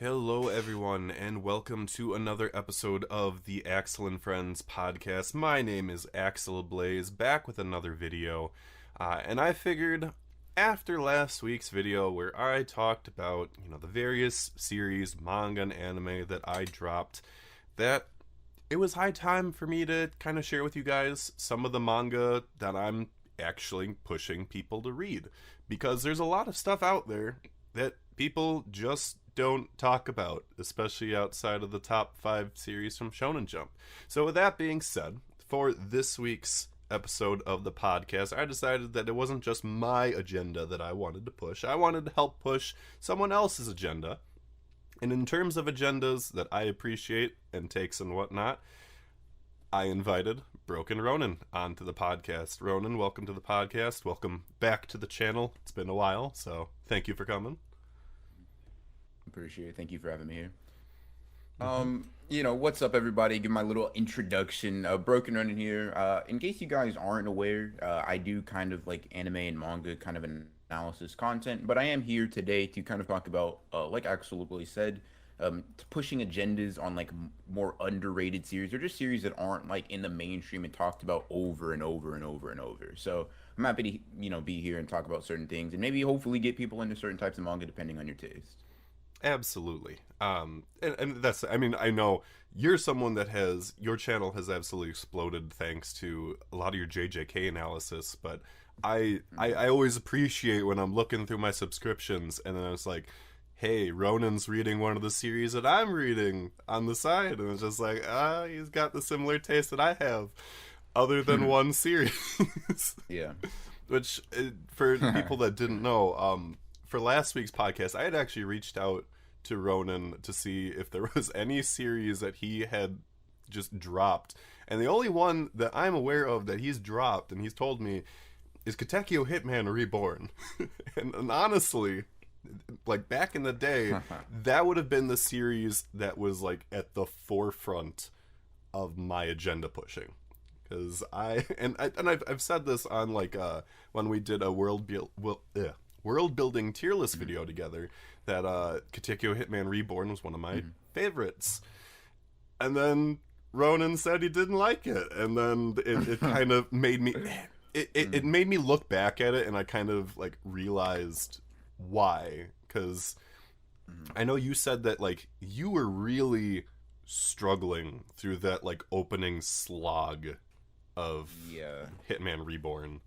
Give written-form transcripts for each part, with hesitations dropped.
Hello, everyone, and welcome to another episode of the Axel and Friends podcast. My name is Axel Blaze, back with another video, and I figured after last week's video where I talked about, the various series, manga, and anime that I dropped, that it was high time for me to kind of share with you guys some of the manga that I'm actually pushing people to read, because there's a lot of stuff out there that people just don't talk about, especially outside of the top 5 series from Shonen Jump. So with that being said, for this week's episode of the podcast, I decided that it wasn't just my agenda that I wanted to push. I wanted to help push someone else's agenda. And in terms of agendas that I appreciate and takes and whatnot, I invited Broken Ronin onto the podcast. Ronin, welcome to the podcast. Welcome back to the channel. It's been a while, so thank you for coming. Appreciate it. Thank you for having me here. What's up, everybody? Give my little introduction. Broken Ronin here. In case you guys aren't aware, I do kind of like anime and manga kind of analysis content, but I am here today to kind of talk about, like Axel really said, pushing agendas on like more underrated series or just series that aren't like in the mainstream and talked about over and over and over and over. So I'm happy to, be here and talk about certain things and maybe hopefully get people into certain types of manga depending on your taste. Absolutely. And that's, I know you're someone that your channel has absolutely exploded thanks to a lot of your JJK analysis, but I always appreciate when I'm looking through my subscriptions and then I was like, hey, Ronin's reading one of the series that I'm reading on the side, and it's just like, he's got the similar taste that I have, other than one series. Yeah. Which, for people that didn't know, for last week's podcast, I had actually reached out to Ronin to see if there was any series that he had just dropped. And the only one that I'm aware of that he's dropped, and he's told me, is Hitman Reborn. and honestly, like back in the day, that would have been the series that was like at the forefront of my agenda pushing. Because I've said this on like when we did a world building tier list video together, that Hitman Reborn was one of my favorites, and then Ronin said he didn't like it, and then it kind of made me it made me look back at it, and I kind of like realized why, because I know you said that like you were really struggling through that like opening slog of Hitman Reborn.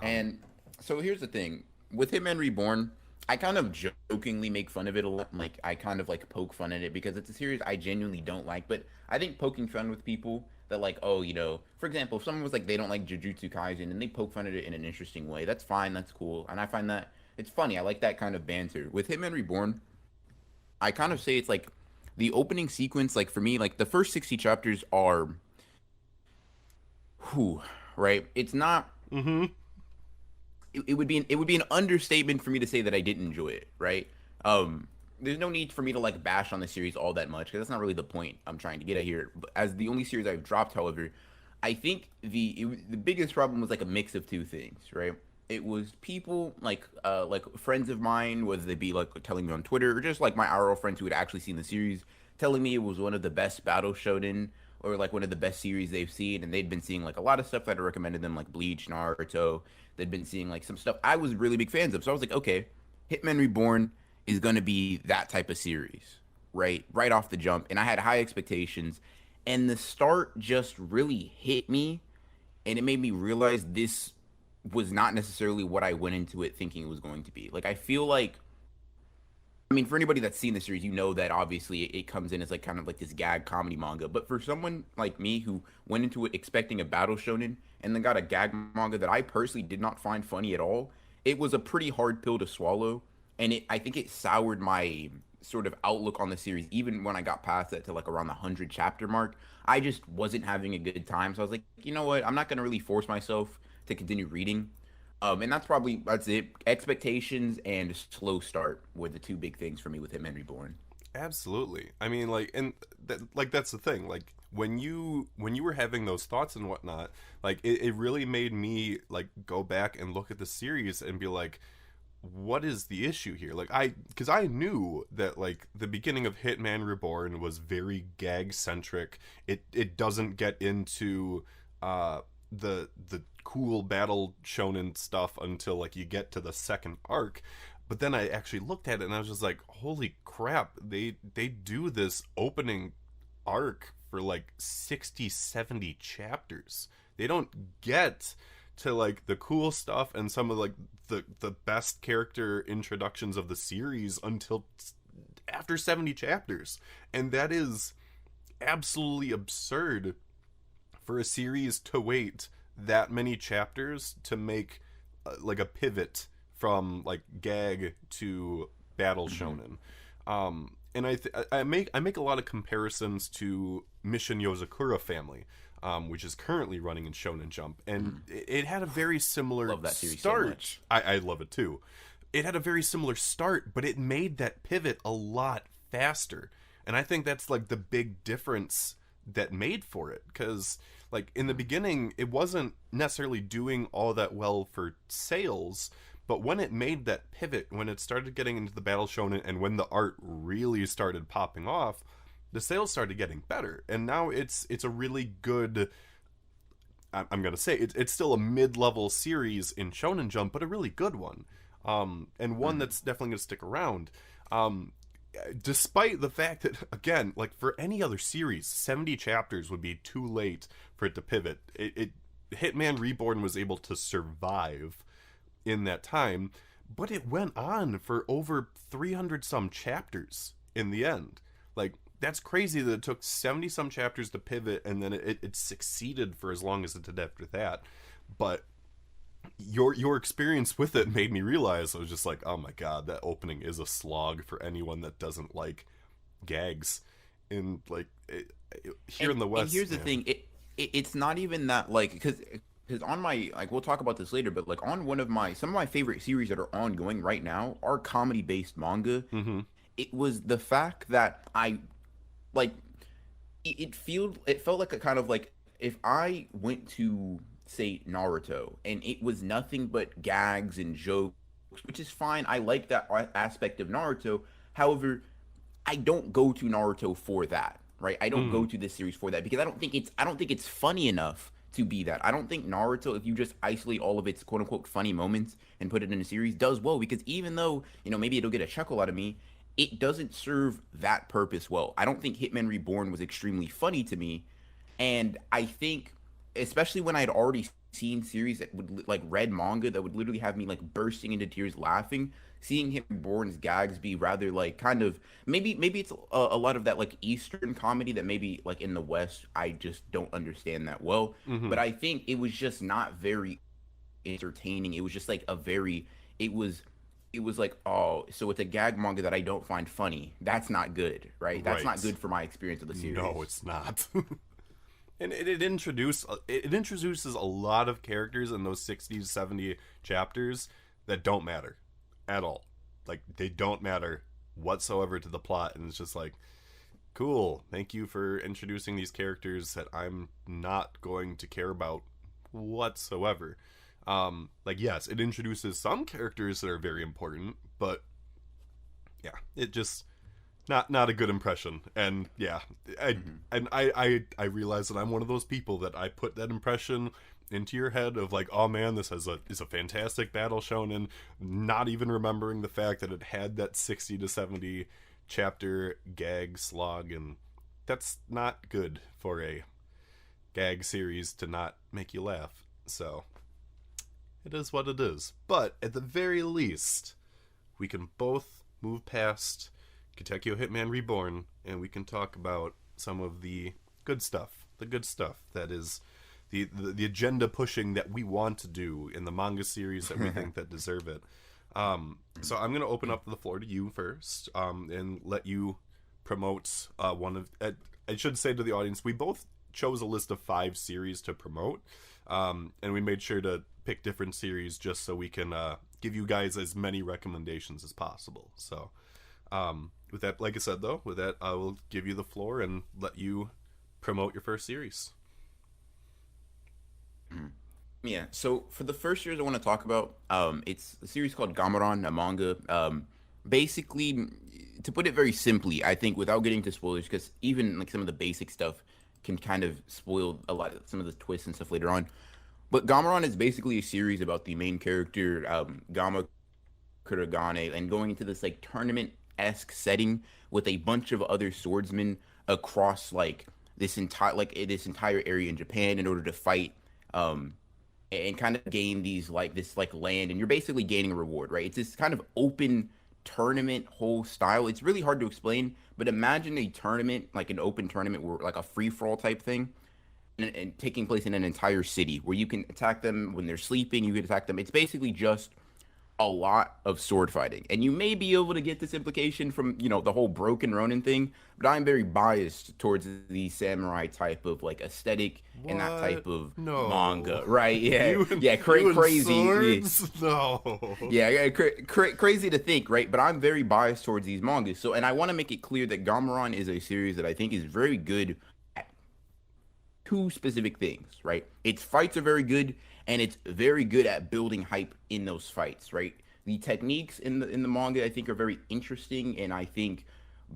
And so here's the thing with Hitman Reborn, I kind of jokingly make fun of it a lot. Like I kind of like poke fun at it because it's a series I genuinely don't like. But I think poking fun with people that like, for example, if someone was like they don't like Jujutsu Kaisen and they poke fun at it in an interesting way, that's fine, that's cool, and I find that it's funny. I like that kind of banter. With Hitman Reborn, I kind of say it's like the opening sequence. Like for me, like the first 60 chapters are, right? It's not. It would be an understatement for me to say that I didn't enjoy it, right? There's no need for me to like bash on the series all that much because that's not really the point I'm trying to get at here. But as the only series I've dropped, however, I think the biggest problem was like a mix of two things, right? It was people like friends of mine, whether they be like telling me on Twitter or just like my IRL friends who had actually seen the series, telling me it was one of the best battle shonen or like one of the best series they've seen, and they'd been seeing like a lot of stuff that I recommended them, like Bleach, Naruto. They'd been seeing like some stuff I was really big fans of. So I was like, okay, Hitman Reborn is gonna be that type of series, right off the jump. And I had high expectations, and the start just really hit me, and it made me realize this was not necessarily what I went into it thinking it was going to be. Like I feel like, I mean, for anybody that's seen the series, you know that obviously it comes in as like kind of like this gag comedy manga. But for someone like me who went into it expecting a battle shonen and then got a gag manga that I personally did not find funny at all, it was a pretty hard pill to swallow. And I think it soured my sort of outlook on the series. Even when I got past that to like around the 100 chapter mark, I just wasn't having a good time. So I was like, you know what? I'm not going to really force myself to continue reading. And that's it. Expectations and slow start were the two big things for me with Hitman Reborn. Absolutely. I mean, like, and that's the thing. Like, when you were having those thoughts and whatnot, like, it really made me like go back and look at the series and be like, what is the issue here? Like, because I knew that, like, the beginning of Hitman Reborn was very gag centric. It doesn't get into the cool battle shonen stuff until, like, you get to the second arc. But then I actually looked at it and I was just like, holy crap, they do this opening arc for like 60, 70 chapters. They don't get to like the cool stuff and some of like the best character introductions of the series until after 70 chapters. And that is absolutely absurd for a series to wait that many chapters to make like a pivot from like gag to battle shonen. And I make a lot of comparisons to Mission Yozakura Family, which is currently running in Shonen Jump, and it had a very similar Love that series start. so much. I love it too. It had a very similar start, but it made that pivot a lot faster, and I think that's like the big difference that made for it, because like in the beginning it wasn't necessarily doing all that well for sales. But when it made that pivot, when it started getting into the battle shonen, and when the art really started popping off, the sales started getting better. And now it's a really good, I'm going to say, it's still a mid-level series in Shonen Jump, but a really good one. And one that's definitely going to stick around. Despite the fact that, again, like for any other series, 70 chapters would be too late for it to pivot. Hitman Reborn was able to survive in that time, but it went on for over 300 some chapters in the end. Like, that's crazy that it took 70 some chapters to pivot, and then it succeeded for as long as it did after that. But your experience with it made me realize, I was just like, oh my god, that opening is a slog for anyone that doesn't like gags. And like here in the West, and here's the thing, it's not even that, like, because on my, like, we'll talk about this later, but like on some of my favorite series that are ongoing right now are comedy based manga. It was the fact that I like it felt like a kind of like, if I went to say Naruto and it was nothing but gags and jokes, which is fine, I like that aspect of Naruto. However, I don't go to Naruto for that, right? I don't go to this series for that, because I don't think it's funny enough to be that. I don't think Naruto, if you just isolate all of its quote unquote funny moments and put it in a series, does well, because even though, you know, maybe it'll get a chuckle out of me, it doesn't serve that purpose well. I don't think Hitman Reborn was extremely funny to me, and I think, especially when I had already seen series that would, like, read manga that would literally have me like bursting into tears laughing, seeing Hitman Reborn's gags be rather like kind of, maybe it's a lot of that like Eastern comedy that maybe like in the West I just don't understand that well. But I think it was just not very entertaining. It was just like it was like, oh, so it's a gag manga that I don't find funny. That's not good, right? That's not good for my experience of the series. No, it's not. And it introduces a lot of characters in those 60 to 70 chapters that don't matter at all. Like, they don't matter whatsoever to the plot, and it's just like, cool, thank you for introducing these characters that I'm not going to care about whatsoever. Like, yes, it introduces some characters that are very important, but yeah, it just not a good impression. And yeah, I realize that I'm one of those people that I put that impression into your head of like, oh man, this is a fantastic battle shonen, not even remembering the fact that it had that 60 to 70 chapter gag slog, and that's not good for a gag series to not make you laugh. So it is what it is. But at the very least, we can both move past Katekyo Hitman Reborn, and we can talk about some of the good stuff that is the agenda pushing that we want to do in the manga series that we think that deserve it. So I'm going to open up the floor to you first, and let you promote one of... I should say to the audience, we both chose a list of 5 series to promote, and we made sure to pick different series just so we can give you guys as many recommendations as possible. So with that, like I said though, with that, I will give you the floor and let you promote your first series. Yeah. So for the first series I want to talk about, it's a series called Gamaran, a manga. Basically, to put it very simply, I think without getting to spoilers, because even like some of the basic stuff can kind of spoil a lot of some of the twists and stuff later on. But Gamaran is basically a series about the main character, Gama Kuragane, and going into this like tournament-esque setting with a bunch of other swordsmen across like this entire area in Japan in order to fight um and kind of gain this like land, and you're basically gaining a reward, right? It's this kind of open tournament whole style. It's really hard to explain, but imagine a tournament, like an open tournament where like a free for all type thing, and taking place in an entire city where you can attack them when they're sleeping. You can attack them. It's basically just a lot of sword fighting. And you may be able to get this implication from, the whole Broken Ronin thing, but I'm very biased towards the samurai type of like aesthetic and that What? type of No. manga, right? Yeah. Yeah, You and crazy. Yeah. swords? No. Yeah, crazy to think, right? But I'm very biased towards these mangas. So, and I want to make it clear that Gamaran is a series that I think is very good at two specific things, right? Its fights are very good, and it's very good at building hype in those fights, right? The techniques in the manga I think are very interesting, and I think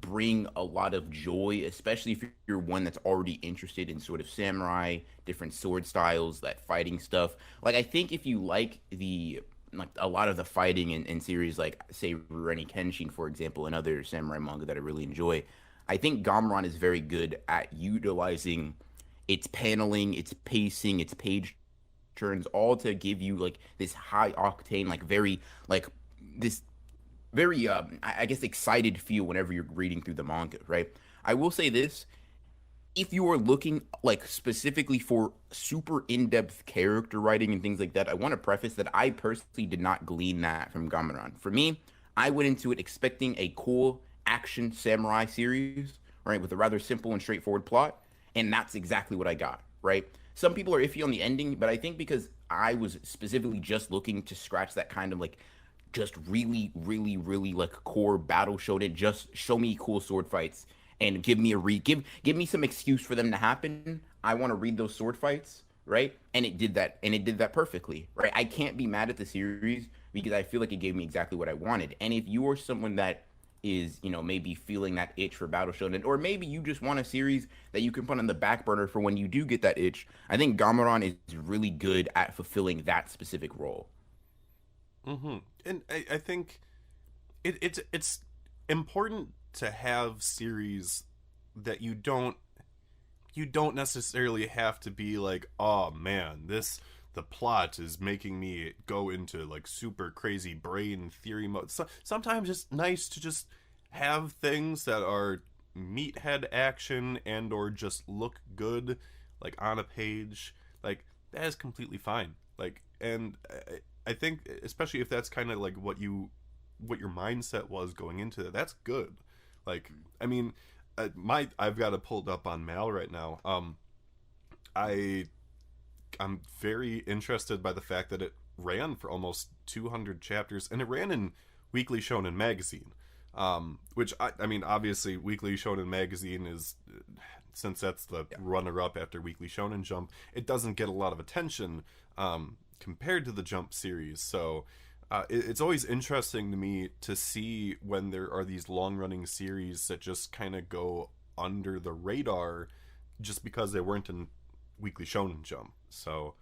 bring a lot of joy, especially if you're one that's already interested in sort of samurai, different sword styles, that fighting stuff. Like I think if you like the like a lot of the fighting in series like say Rurouni Kenshin, for example, and other samurai manga that I really enjoy, I think Gamaran is very good at utilizing its paneling, its pacing, its page turns, all to give you like this high octane, like very like this very I guess excited feel whenever you're reading through the manga, right? I will say this, if you are looking like specifically for super in-depth character writing and things like that, I want to preface that I personally did not glean that from Gamaran. For me, I went into it expecting a cool action samurai series, right, with a rather simple and straightforward plot, and that's exactly what I got, right? Some people are iffy on the ending, but I think because I was specifically just looking to scratch that kind of like just really like core battle shonen, just show me cool sword fights and give me give me some excuse for them to happen. I want to read those sword fights, right? And it did that perfectly, right? I can't be mad at the series because I feel like it gave me exactly what I wanted. And if you are someone that is, maybe feeling that itch for battle shonen, or maybe you just want a series that you can put on the back burner for when you do get that itch, I think Gamaran is really good at fulfilling that specific role. And I think it's important to have series that you don't necessarily have to be like, oh man, this the plot is making me go into like super crazy brain theory mode. Sometimes it's nice to just have things that are meathead action and or just look good like on a page. Like that is completely fine. Like, and I think especially if that's kind of like what your mindset was going into it, that's good. Like, I mean, I've got it pulled up on Mal right now. I I'm very interested by the fact that it ran for almost 200 chapters, and it ran in Weekly Shonen Magazine. Which I mean, obviously, Weekly Shonen Magazine is, since that's the runner-up after Weekly Shonen Jump, it doesn't get a lot of attention compared to the Jump series. So it's always interesting to me to see when there are these long-running series that just kind of go under the radar just because they weren't in Weekly Shonen Jump. So,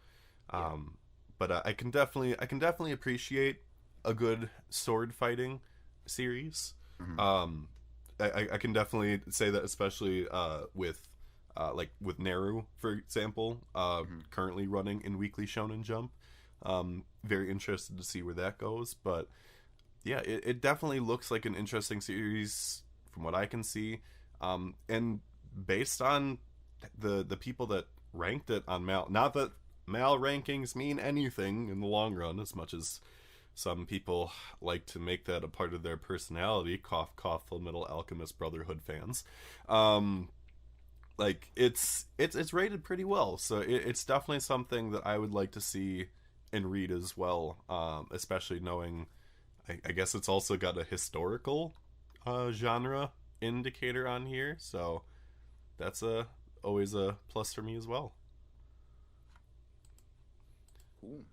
but I can definitely appreciate a good sword fighting series. Mm-hmm. I can definitely say that, especially with like with Naru, for example, Mm-hmm. currently running in Weekly Shonen Jump. Very interested to see where that goes, but yeah, it definitely looks like an interesting series from what I can see. And based on the people that ranked it on Mal, not that Mal rankings mean anything in the long run, as much as some people like to make that a part of their personality. Cough, cough, Full Metal Alchemist Brotherhood fans. Um, like it's rated pretty well, so it's definitely something that I would like to see and read as well. Especially knowing, I guess it's also got a historical genre indicator on here, so that's always a plus for me as well. Cool.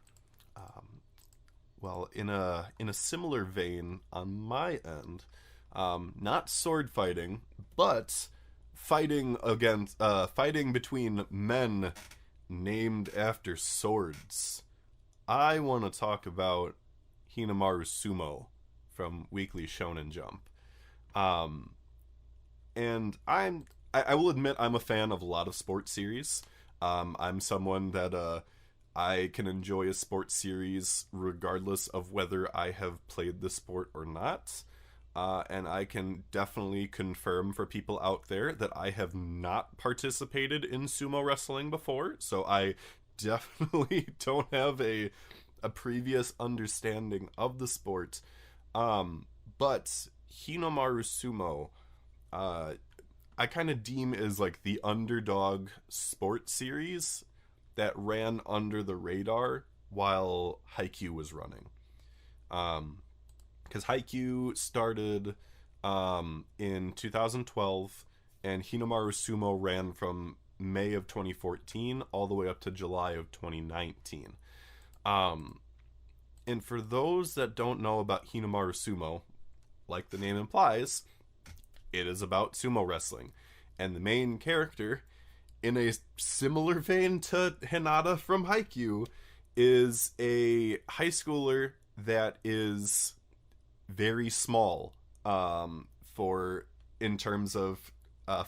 Well, in a similar vein on my end, not sword fighting, but fighting between men named after swords. I want to talk about Hinomaru Sumo from Weekly Shonen Jump. Um, and I will admit I'm a fan of a lot of sports series. I'm someone that I can enjoy a sports series regardless of whether I have played the sport or not. And I can definitely confirm for people out there that I have not participated in sumo wrestling before, so I definitely don't have a previous understanding of the sport. But Hinomaru Sumo, I kind of deem as like the underdog sport series that ran under the radar while Haikyuu was running. Because Haikyuu started in 2012, and Hinomaru Sumo ran from May of 2014 all the way up to July of 2019. And for those that don't know about Hinomaru Sumo, like the name implies, it is about sumo wrestling. And the main character, in a similar vein to Hinata from Haikyuu, is a high schooler that is very small in terms of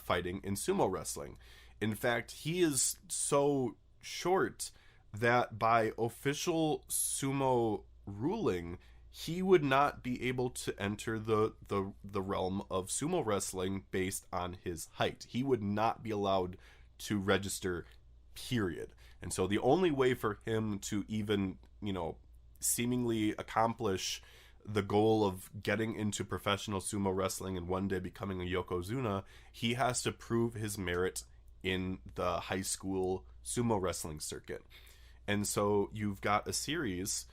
fighting in sumo wrestling. In fact, he is so short that by official sumo ruling, he would not be able to enter the realm of sumo wrestling based on his height. He would not be allowed to register, period. And so the only way for him to even, seemingly accomplish the goal of getting into professional sumo wrestling and one day becoming a yokozuna, he has to prove his merit in the high school sumo wrestling circuit. And so you've got a series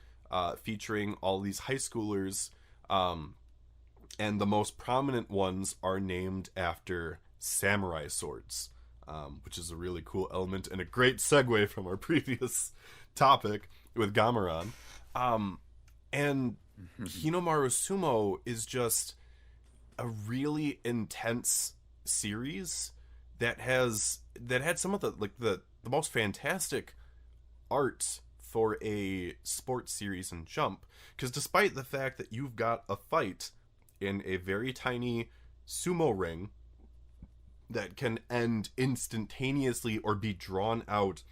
featuring all these high schoolers, and the most prominent ones are named after samurai swords, which is a really cool element and a great segue from our previous topic with Gamaran. And Hinomaru Sumo is just a really intense series that had some of the most fantastic art for a sports series in Jump, because despite the fact that you've got a fight in a very tiny sumo ring that can end instantaneously or be drawn out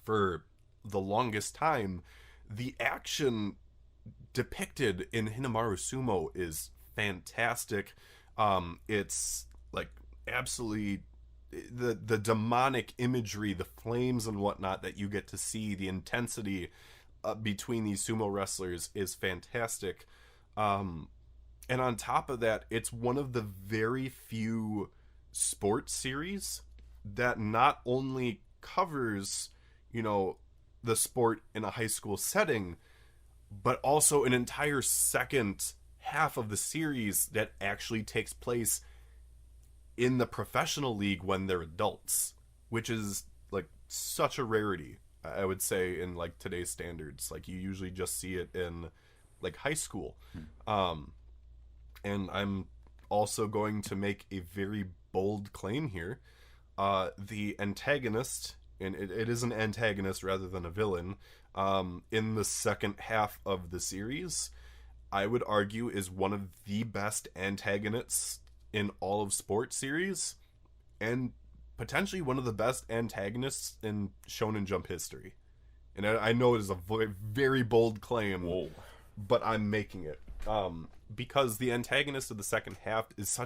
for the longest time, the action depicted in Hinomaru Sumo is fantastic. It's like absolutely the demonic imagery, the flames and whatnot that you get to see, the intensity between these sumo wrestlers is fantastic. And on top of that, it's one of the very few sports series that not only covers, the sport in a high school setting, but also an entire second half of the series that actually takes place in the professional league when they're adults, which is like such a rarity, I would say, in like today's standards. Like you usually just see it in like high school. And I'm also going to make a very bold claim here. The antagonist, and it is an antagonist rather than a villain, in the second half of the series, I would argue is one of the best antagonists in all of sports series, and potentially one of the best antagonists in Shonen Jump history. And I know it is a very bold claim. Whoa. But I'm making it. Because the antagonist of the second half is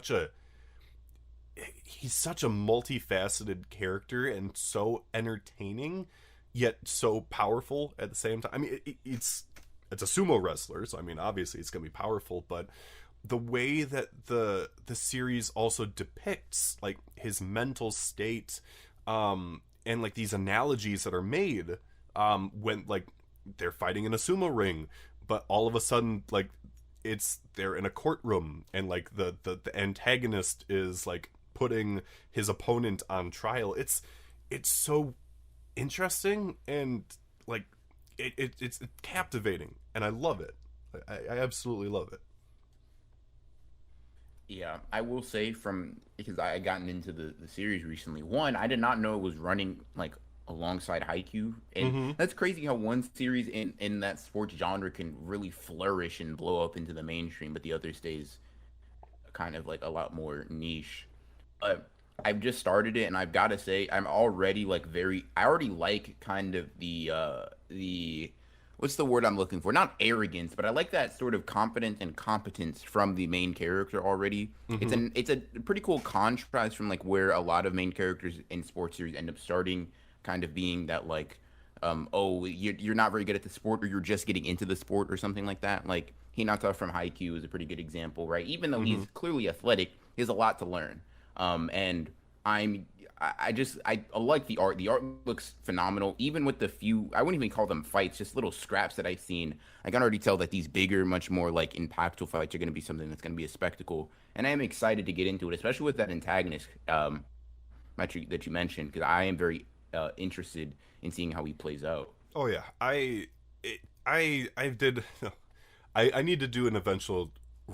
he's such a multifaceted character and so entertaining, yet so powerful at the same time. I mean, it's a sumo wrestler, so I mean, obviously it's going to be powerful, but the way that the series also depicts like his mental state, and like these analogies that are made, when like they're fighting in a sumo ring, but all of a sudden like they're in a courtroom, and like the antagonist is like putting his opponent on trial. It's so interesting, and like it's captivating, and I love it. I absolutely love it. Yeah, I will say from because I had gotten into the series recently. One, I did not know it was running like alongside Haikyuu, and Mm-hmm. that's crazy how one series in that sports genre can really flourish and blow up into the mainstream, but the other stays kind of like a lot more niche. But I've just started it, and I've got to say, I'm already like very. I already like kind of the what's the word I'm looking for? Not arrogance, but I like that sort of confidence and competence from the main character already. Mm-hmm. It's a pretty cool contrast from like where a lot of main characters in sports series end up starting, kind of being that like oh, you're not very good at the sport, or you're just getting into the sport, or something like that. Like Hinata from Haikyuu is a pretty good example, right? Even though Mm-hmm. he's clearly athletic, he has a lot to learn. And I'm I like the art. The art looks phenomenal. Even with the few, I wouldn't even call them fights, just little scraps that I've seen. I can already tell that these bigger, much more like impactful fights are going to be something that's going to be a spectacle. And I am excited to get into it, especially with that antagonist that you mentioned, because I am very interested in seeing how he plays out. Oh yeah, I did. I need to do an eventual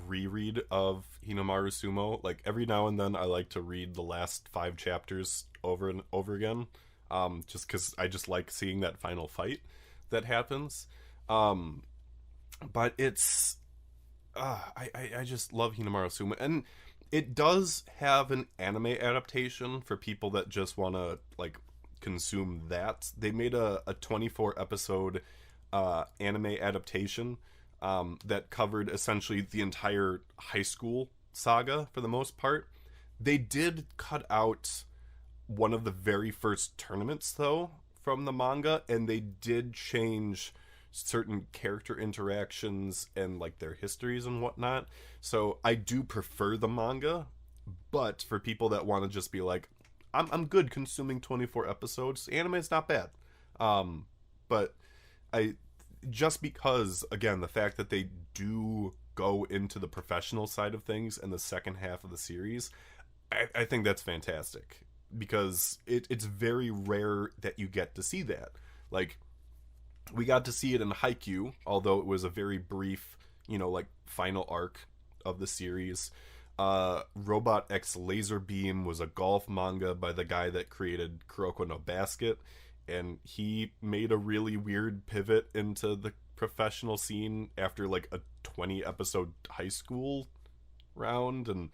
reread of Hinomaru Sumo. Like every now and then, I like to read the last 5 chapters over and over again, just because I just like seeing that final fight that happens. Um, but it's I just love Hinomaru Sumo, and it does have an anime adaptation for people that just want to like consume that. They made a 24 episode anime adaptation that covered essentially the entire high school saga for the most part. They did cut out one of the very first tournaments though from the manga, and they did change certain character interactions and like their histories and whatnot. So I do prefer the manga, but for people that want to just be like, I'm good consuming 24 episodes, anime is not bad. But I just because again the fact that they do go into the professional side of things in the second half of the series, I think that's fantastic because it's very rare that you get to see that. Like we got to see it in Haikyuu, although it was a very brief, like final arc of the series. Robot X Laser Beam was a golf manga by the guy that created Kuroko no Basket, and he made a really weird pivot into the professional scene after like a 20 episode high school round. And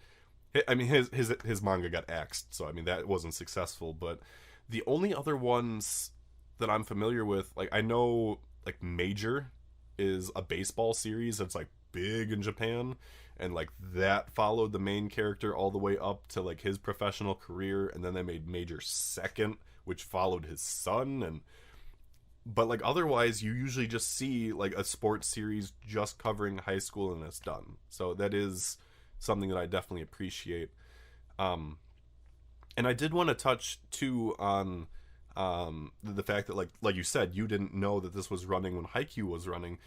I mean his manga got axed, so I mean that wasn't successful. But the only other ones that I'm familiar with, like I know like Major is a baseball series that's like big in Japan, and like that followed the main character all the way up to like his professional career, and then they made Major second, which followed his son. And but like otherwise you usually just see like a sports series just covering high school and it's done. So that is something that I definitely appreciate. um and I did want to touch too on the fact that like you said, you didn't know that this was running when Haikyuu was running.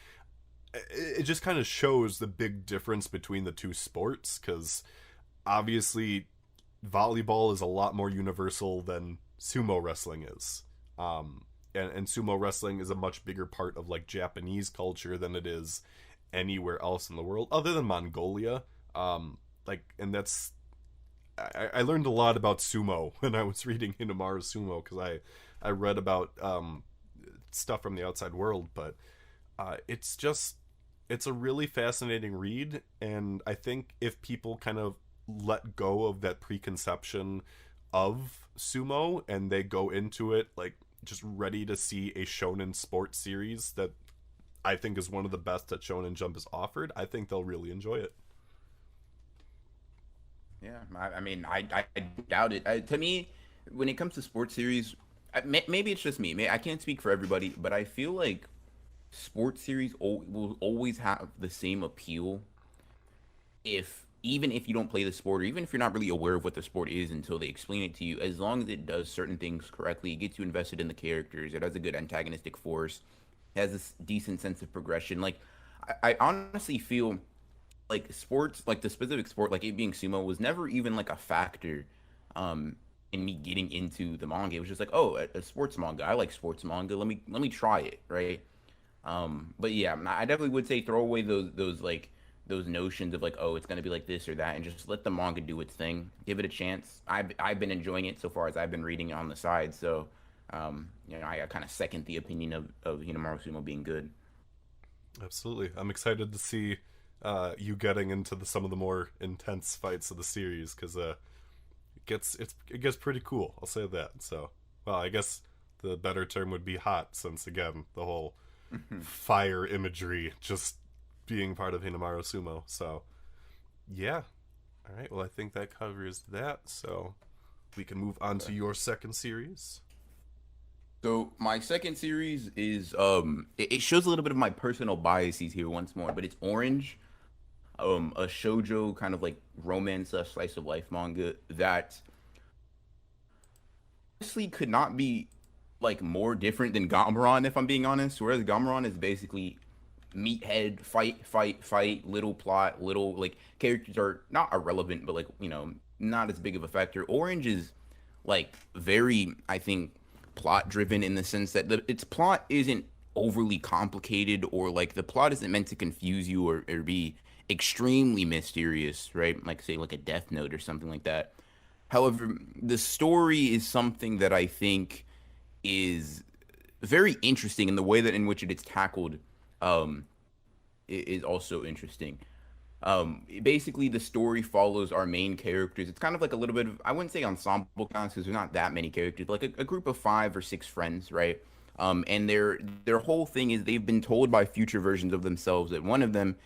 It just kind of shows the big difference between the two sports, because obviously volleyball is a lot more universal than sumo wrestling is. And sumo wrestling is a much bigger part of like Japanese culture than it is anywhere else in the world other than Mongolia. And that's I learned a lot about sumo when I was reading Hinomaru Sumo, because I read about stuff from the outside world. But it's a really fascinating read, and I think if people kind of let go of that preconception of sumo and they go into it like just ready to see a shonen sports series that I think is one of the best that Shonen Jump has offered, I think they'll really enjoy it. Yeah, I mean, I doubt it. To me, when it comes to sports series, maybe it's just me. I can't speak for everybody, but I feel like sports series will always have the same appeal if even if you don't play the sport, or even if you're not really aware of what the sport is until they explain it to you. As long as it does certain things correctly, it gets you invested in the characters. It has a good antagonistic force. It has this decent sense of progression. Like I honestly feel like sports, like the specific sport, like it being sumo, was never even like a factor um in me getting into the manga. It was just like, oh, a sports manga. I like sports manga. Let me try it, right? But yeah, I definitely would say throw away those like those notions of like, oh, it's gonna be like this or that, and just let the manga do its thing. Give it a chance. I've been enjoying it so far as I've been reading it on the side. So, I kind of second the opinion of Hinomaru Sumo being good. Absolutely. I'm excited to see you getting into some of the more intense fights of the series because it gets pretty cool. I'll say that. So, well, I guess the better term would be hot, since again the whole fire imagery just being part of Hinomaru Sumo. So, yeah. All right. Well, I think that covers that. So we can move on to your second series. So my second series is it shows a little bit of my personal biases here once more, but it's Orange, a shojo kind of like romance slice of life manga that honestly could not be like more different than Gamaran if I'm being honest. Whereas Gamaran is basically meathead, fight, fight, fight, little plot, little like characters are not irrelevant, but like not as big of a factor. Orange is like very, I think, plot driven in the sense that its plot isn't overly complicated or like the plot isn't meant to confuse you or be extremely mysterious, right? Like say like a Death Note or something like that. However, the story is something that I think is very interesting, and the way that in which it is tackled um, is also interesting. Basically, the story follows our main characters. It's kind of like a little bit of, I wouldn't say ensemble cast because there's not that many characters, but like a group of 5 or 6 friends, right? And their whole thing is they've been told by future versions of themselves that one of them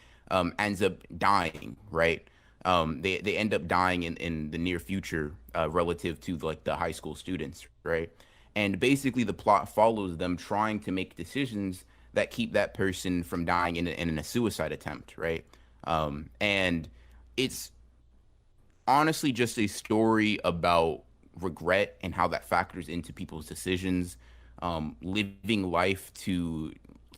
ends up dying, right? They end up dying in the near future relative to like the high school students, right? And basically, the plot follows them trying to make decisions that keep that person from dying in a suicide attempt, right? And it's honestly just a story about regret and how that factors into people's decisions, living life to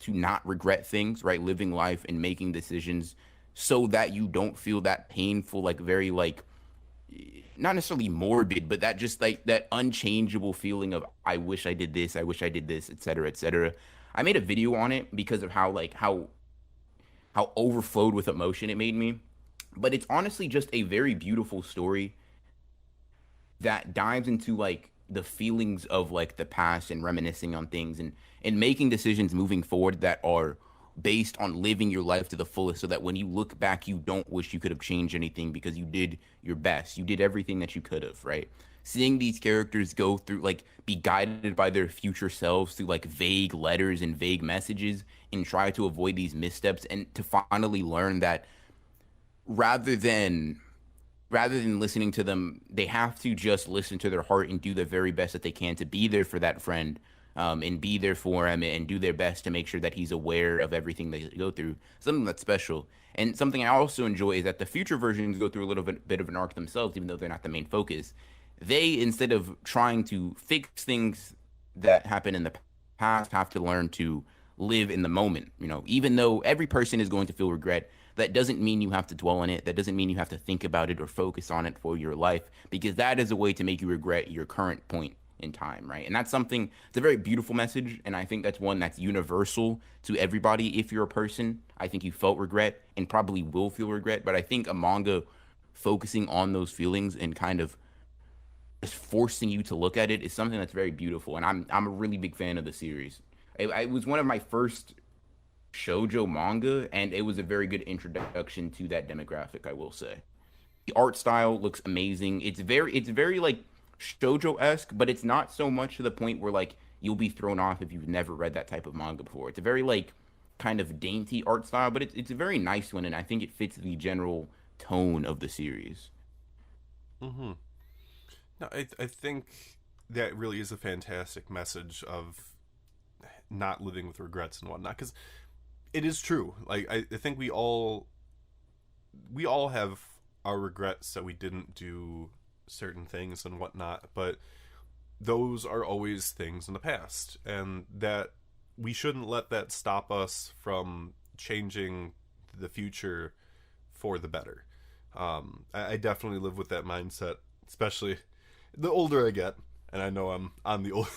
not regret things, right? Living life and making decisions so that you don't feel that painful, like very like not necessarily morbid, but that just like that unchangeable feeling of I wish I did this, I wish I did this, etc., etc. I made a video on it because of how overflowed with emotion it made me. But it's honestly just a very beautiful story that dives into like the feelings of like the past and reminiscing on things and making decisions moving forward that are based on living your life to the fullest so that when you look back you don't wish you could have changed anything because you did your best. You did everything that you could have, right? Seeing these characters go through like be guided by their future selves through like vague letters and vague messages and try to avoid these missteps and to finally learn that rather than rather than listening to them, they have to just listen to their heart and do the very best that they can to be there for that friend, and be there for him and do their best to make sure that he's aware of everything they go through. Something that's special. And something I also enjoy is that the future versions go through a little bit of an arc themselves, even though they're not the main focus. They, instead of trying to fix things that happen in the past, have to learn to live in the moment. Even though every person is going to feel regret, that doesn't mean you have to dwell on it. That doesn't mean you have to think about it or focus on it for your life, because that is a way to make you regret your current point in time, right? And that's something, it's a very beautiful message. And I think that's one that's universal to everybody. If you're a person, I think you felt regret and probably will feel regret. But I think a manga focusing on those feelings and kind of just forcing you to look at it is something that's very beautiful. And I'm a really big fan of the series. It was one of my first shoujo manga, and it was a very good introduction to that demographic, I will say. The art style looks amazing. It's very like shoujo-esque, but it's not so much to the point where like you'll be thrown off if you've never read that type of manga before. It's a very like kind of dainty art style, but it's a very nice one, and I think it fits the general tone of the series. Mm-hmm. No, I think that really is a fantastic message of not living with regrets and whatnot, because it is true. Like I think we all have our regrets that we didn't do certain things and whatnot, but those are always things in the past, and that we shouldn't let that stop us from changing the future for the better. I definitely live with that mindset, especially the older I get. and I know I'm on the old,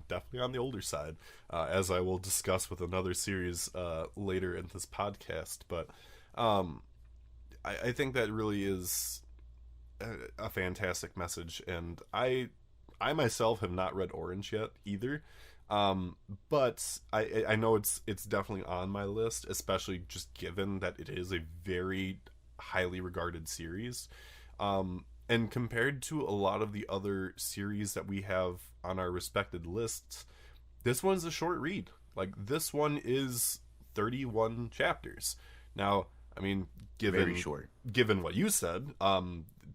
definitely on the older side, as I will discuss with another series later in this podcast. But I think that really is a fantastic message, and I myself have not read Orange yet either. But I know it's definitely on my list, especially just given that it is a very highly regarded series. And compared to a lot of the other series that we have on our respected lists, this one's a short read. Like, this one is 31 chapters. Now, I mean, Very short. given what you said,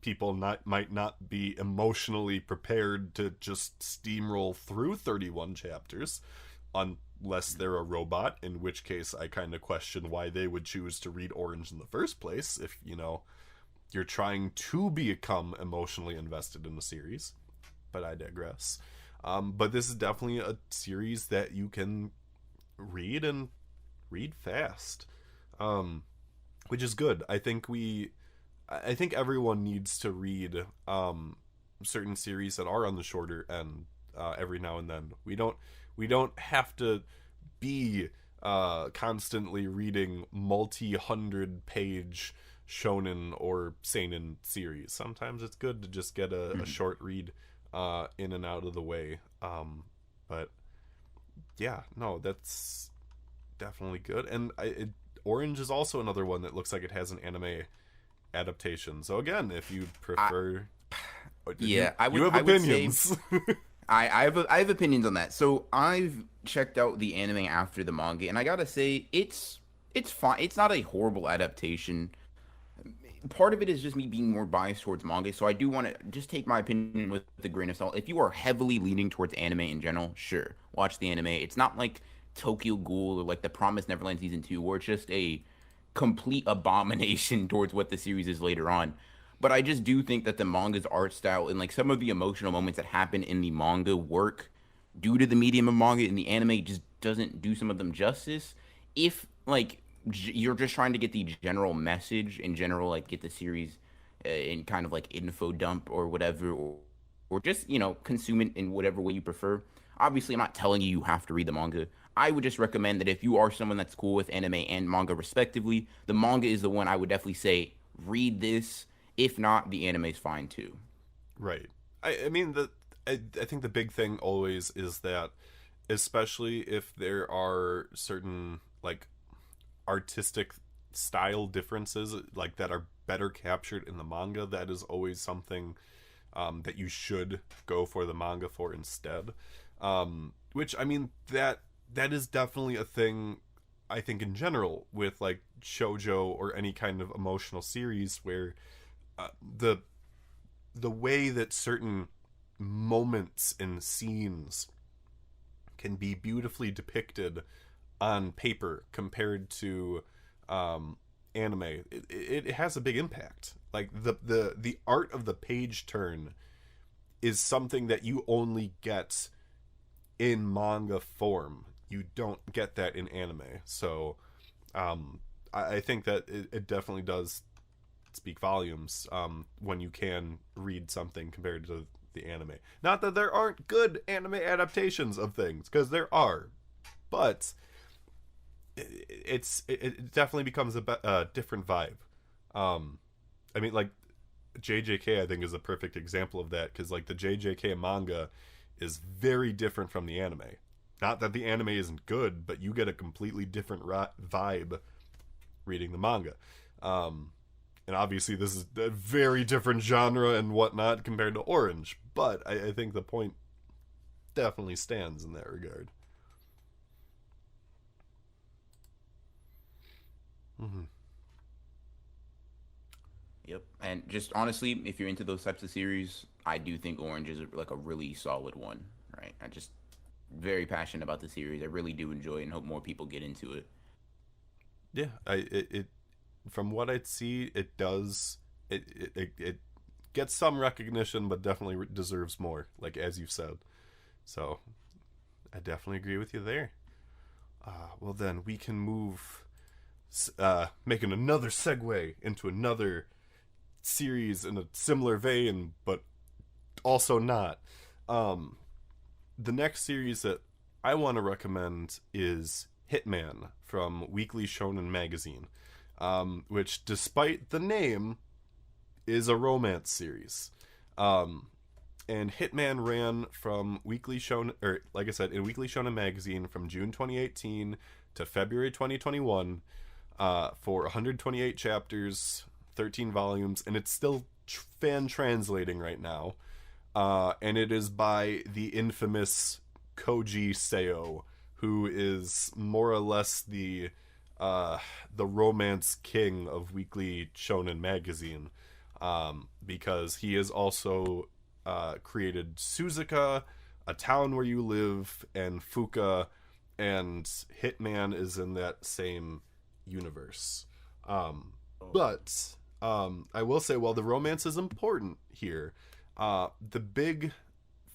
people might not be emotionally prepared to just steamroll through 31 chapters unless they're a robot, in which case I kind of question why they would choose to read Orange in the first place if, you're trying to become emotionally invested in the series. But I digress. But this is definitely a series that you can read and read fast, which is good. I think everyone needs to read certain series that are on the shorter end every now and then. We don't have to be constantly reading multi-hundred page shonen or seinen series. Sometimes it's good to just get a short read in and out of the way. But yeah, no, that's definitely good. And Orange is also another one that looks like it has an anime adaptation. So again, if you prefer, you have opinions. I have opinions on that. So I've checked out the anime after the manga, and I gotta say it's fine. It's not a horrible adaptation. Part of it is just me being more biased towards manga, so I do want to just take my opinion with a grain of salt. If you are heavily leaning towards anime in general, sure, watch the anime. It's not like Tokyo Ghoul or like The Promised Neverland Season 2, where it's just a complete abomination towards what the series is later on. But I just do think that the manga's art style and like some of the emotional moments that happen in the manga work due to the medium of manga, and the anime just doesn't do some of them justice. If like you're just trying to get the general message in general, like get the series in kind of like info dump or whatever, or just consume it in whatever way you prefer. Obviously, I'm not telling you have to read the manga. I would just recommend that if you are someone that's cool with anime and manga respectively, the manga is the one I would definitely say read this. If not, the anime is fine too. Right. I mean, I think the big thing always is that, especially if there are certain like artistic style differences like that are better captured in the manga, that is always something that you should go for the manga for instead. Which, I mean, that is definitely a thing, I think, in general with like shoujo or any kind of emotional series where the way that certain moments and scenes can be beautifully depicted on paper compared to anime, it has a big impact. Like the art of the page turn is something that you only get in manga form. You don't get that in anime. So I think that it definitely does speak volumes when you can read something compared to the anime. Not that there aren't good anime adaptations of things, because there are, but it definitely becomes a different vibe. I mean, like JJK, I think, is a perfect example of that, because like the JJK manga is very different from the anime. Not that the anime isn't good, but you get a completely different vibe reading the manga. And obviously this is a very different genre and whatnot compared to Orange, but I think the point definitely stands in that regard. Mm-hmm. Yep. And just honestly, if you're into those types of series, I do think Orange is like a really solid one, right? I just very passionate about the series. I really do enjoy it and hope more people get into it. Yeah, it from what I see, it does it gets some recognition, but definitely deserves more, like as you said. So I definitely agree with you there. Well, then we can move, making another segue into another series in a similar vein, but also not. Um, the next series that I want to recommend is Hitman from Weekly Shonen Magazine, which, despite the name, is a romance series. Um, and Hitman ran from Weekly Shonen, or like I said, in Weekly Shonen Magazine from June 2018 to February 2021, for 128 chapters, 13 volumes, and it's still fan translating right now. And it is by the infamous Koji Seo, who is more or less the romance king of Weekly Shonen Magazine, because he has also created Suzuka, A Town Where You Live, and Fuka, and Hitman is in that same universe. But I will say, while the romance is important here, the big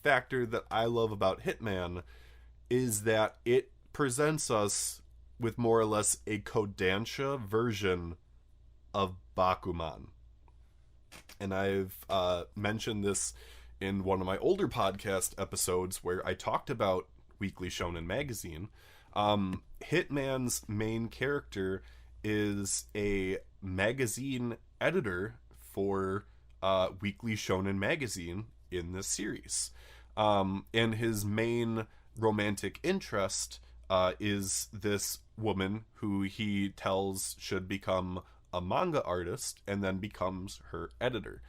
factor that I love about Hitman is that it presents us with more or less a Kodansha version of Bakuman. And I've mentioned this in one of my older podcast episodes where I talked about Weekly Shonen Magazine. Hitman's main character is a magazine editor for Weekly Shonen Magazine in this series. And his main romantic interest is this woman who he tells should become a manga artist and then becomes her editor.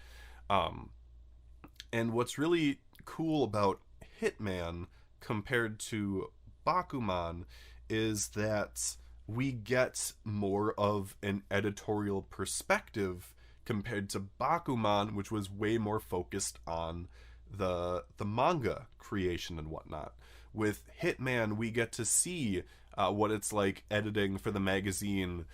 And what's really cool about Hitman compared to Bakuman is that we get more of an editorial perspective compared to Bakuman, which was way more focused on the manga creation and whatnot. With Hitman, we get to see what it's like editing for the magazine,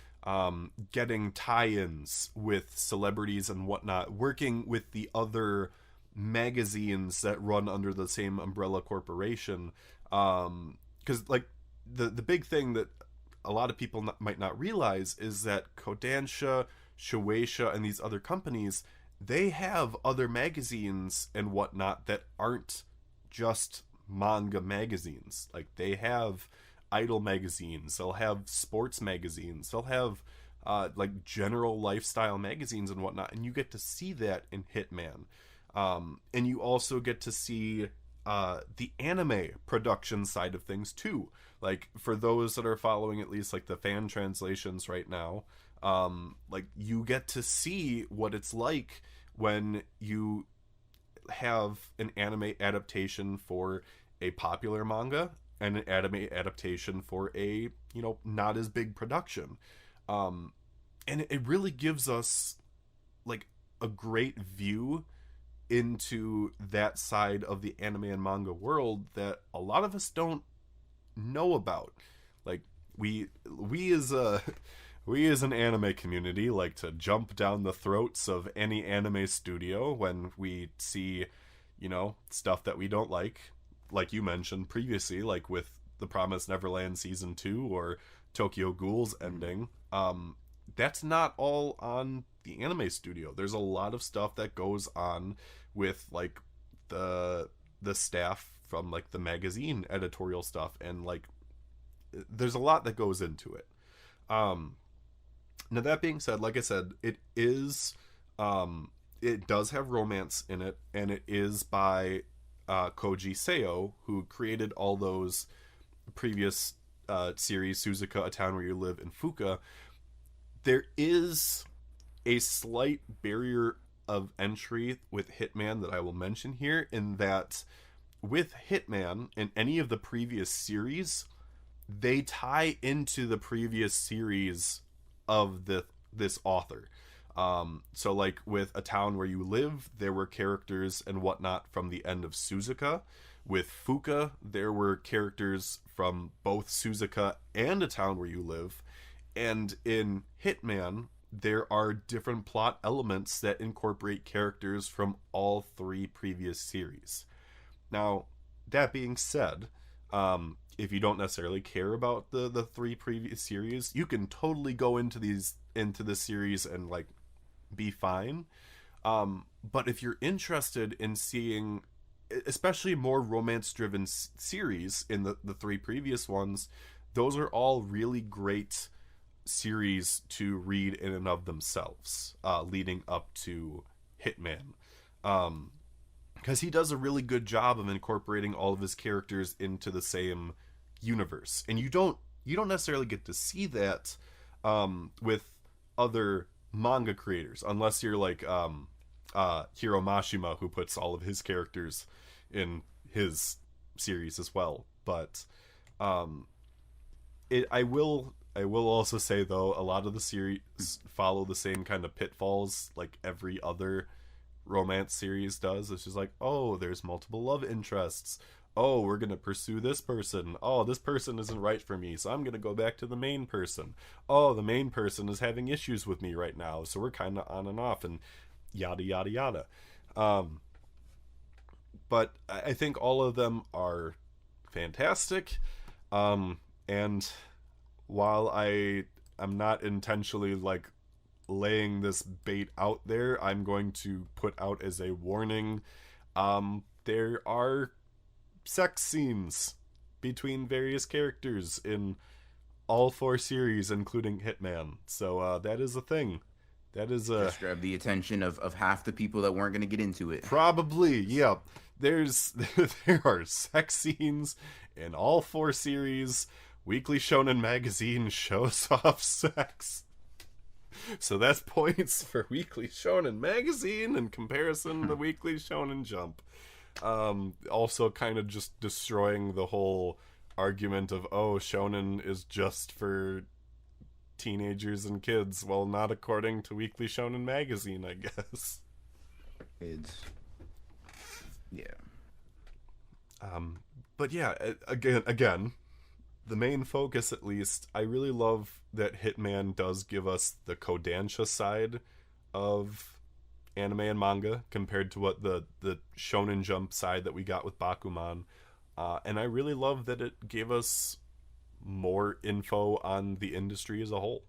getting tie-ins with celebrities and whatnot, working with the other magazines that run under the same umbrella corporation. Because like the big thing that a lot of people might not realize is that Kodansha, Shueisha, and these other companies, they have other magazines and whatnot that aren't just manga magazines. Like, they have idol magazines, they'll have sports magazines, they'll have like general lifestyle magazines and whatnot, and you get to see that in Hitman. And you also get to see the anime production side of things too. Like, for those that are following at least like the fan translations right now, like, you get to see what it's like when you have an anime adaptation for a popular manga and an anime adaptation for a, you know, not as big production. And it really gives us like a great view into that side of the anime and manga world that a lot of us don't know about. Like, we as an anime community like to jump down the throats of any anime studio when we see, you know, stuff that we don't like you mentioned previously, like with The Promised Neverland season 2 or Tokyo Ghoul's ending. That's not all on the anime studio. There's a lot of stuff that goes on with like the staff from like the magazine editorial stuff, and like there's a lot that goes into it. Now, that being said, like I said, it does have romance in it, and it is by Koji Seo, who created all those previous series, Suzuka, A Town Where You Live, and Fuka. There is a slight barrier of entry with Hitman that I will mention here, in that with Hitman and any of the previous series, they tie into the previous series of this author. So like with A Town Where You Live, there were characters and whatnot from the end of Suzuka. With Fuka, there were characters from both Suzuka and A Town Where You Live. And in Hitman, there are different plot elements that incorporate characters from all three previous series. Now, that being said, if you don't necessarily care about the three previous series, you can totally go into this series and like be fine. But if you're interested in seeing especially more romance-driven series in the three previous ones, those are all really great series to read in and of themselves, leading up to Hitman. Because he does a really good job of incorporating all of his characters into the same universe, and you don't necessarily get to see that with other manga creators, unless you're like Hiro Mashima, who puts all of his characters in his series as well. But I will also say, though, a lot of the series follow the same kind of pitfalls like every other romance series does. It's just like, oh, there's multiple love interests. Oh, we're gonna pursue this person. Oh, this person isn't right for me, so I'm gonna go back to the main person. Oh, the main person is having issues with me right now, so we're kind of on and off, and yada yada yada. But I think all of them are fantastic. And while I'm not intentionally like laying this bait out there, I'm going to put out as a warning, there are sex scenes between various characters in all four series, including Hitman. So that is a thing. That is just grab the attention of half the people that weren't going to get into it. Probably, yeah. There are sex scenes in all four series. Weekly Shonen Magazine shows off sex. So that's points for Weekly Shonen Magazine in comparison to Weekly Shonen Jump. Also kind of just destroying the whole argument of, oh, shonen is just for teenagers and kids. Well, not according to Weekly Shonen Magazine, I guess. It's... yeah. But yeah, again, the main focus, at least, I really love that Hitman does give us the Kodansha side of anime and manga compared to what the Shonen Jump side that we got with Bakuman. And I really love that it gave us more info on the industry as a whole.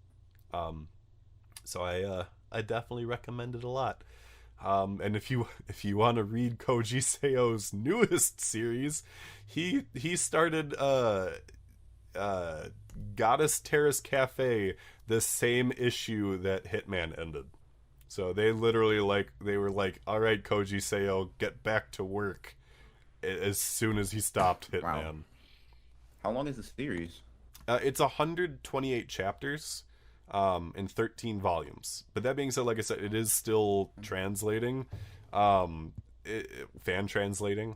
So I definitely recommend it a lot. And if you want to read Koji Seo's newest series, he started Goddess Terrace Cafe the same issue that Hitman ended. So they literally were like, all right, Koji Seo, get back to work as soon as he stopped Hitman. Wow. How long is the series? It's 128 chapters in 13 volumes. But that being said, like I said, it is still translating, fan translating.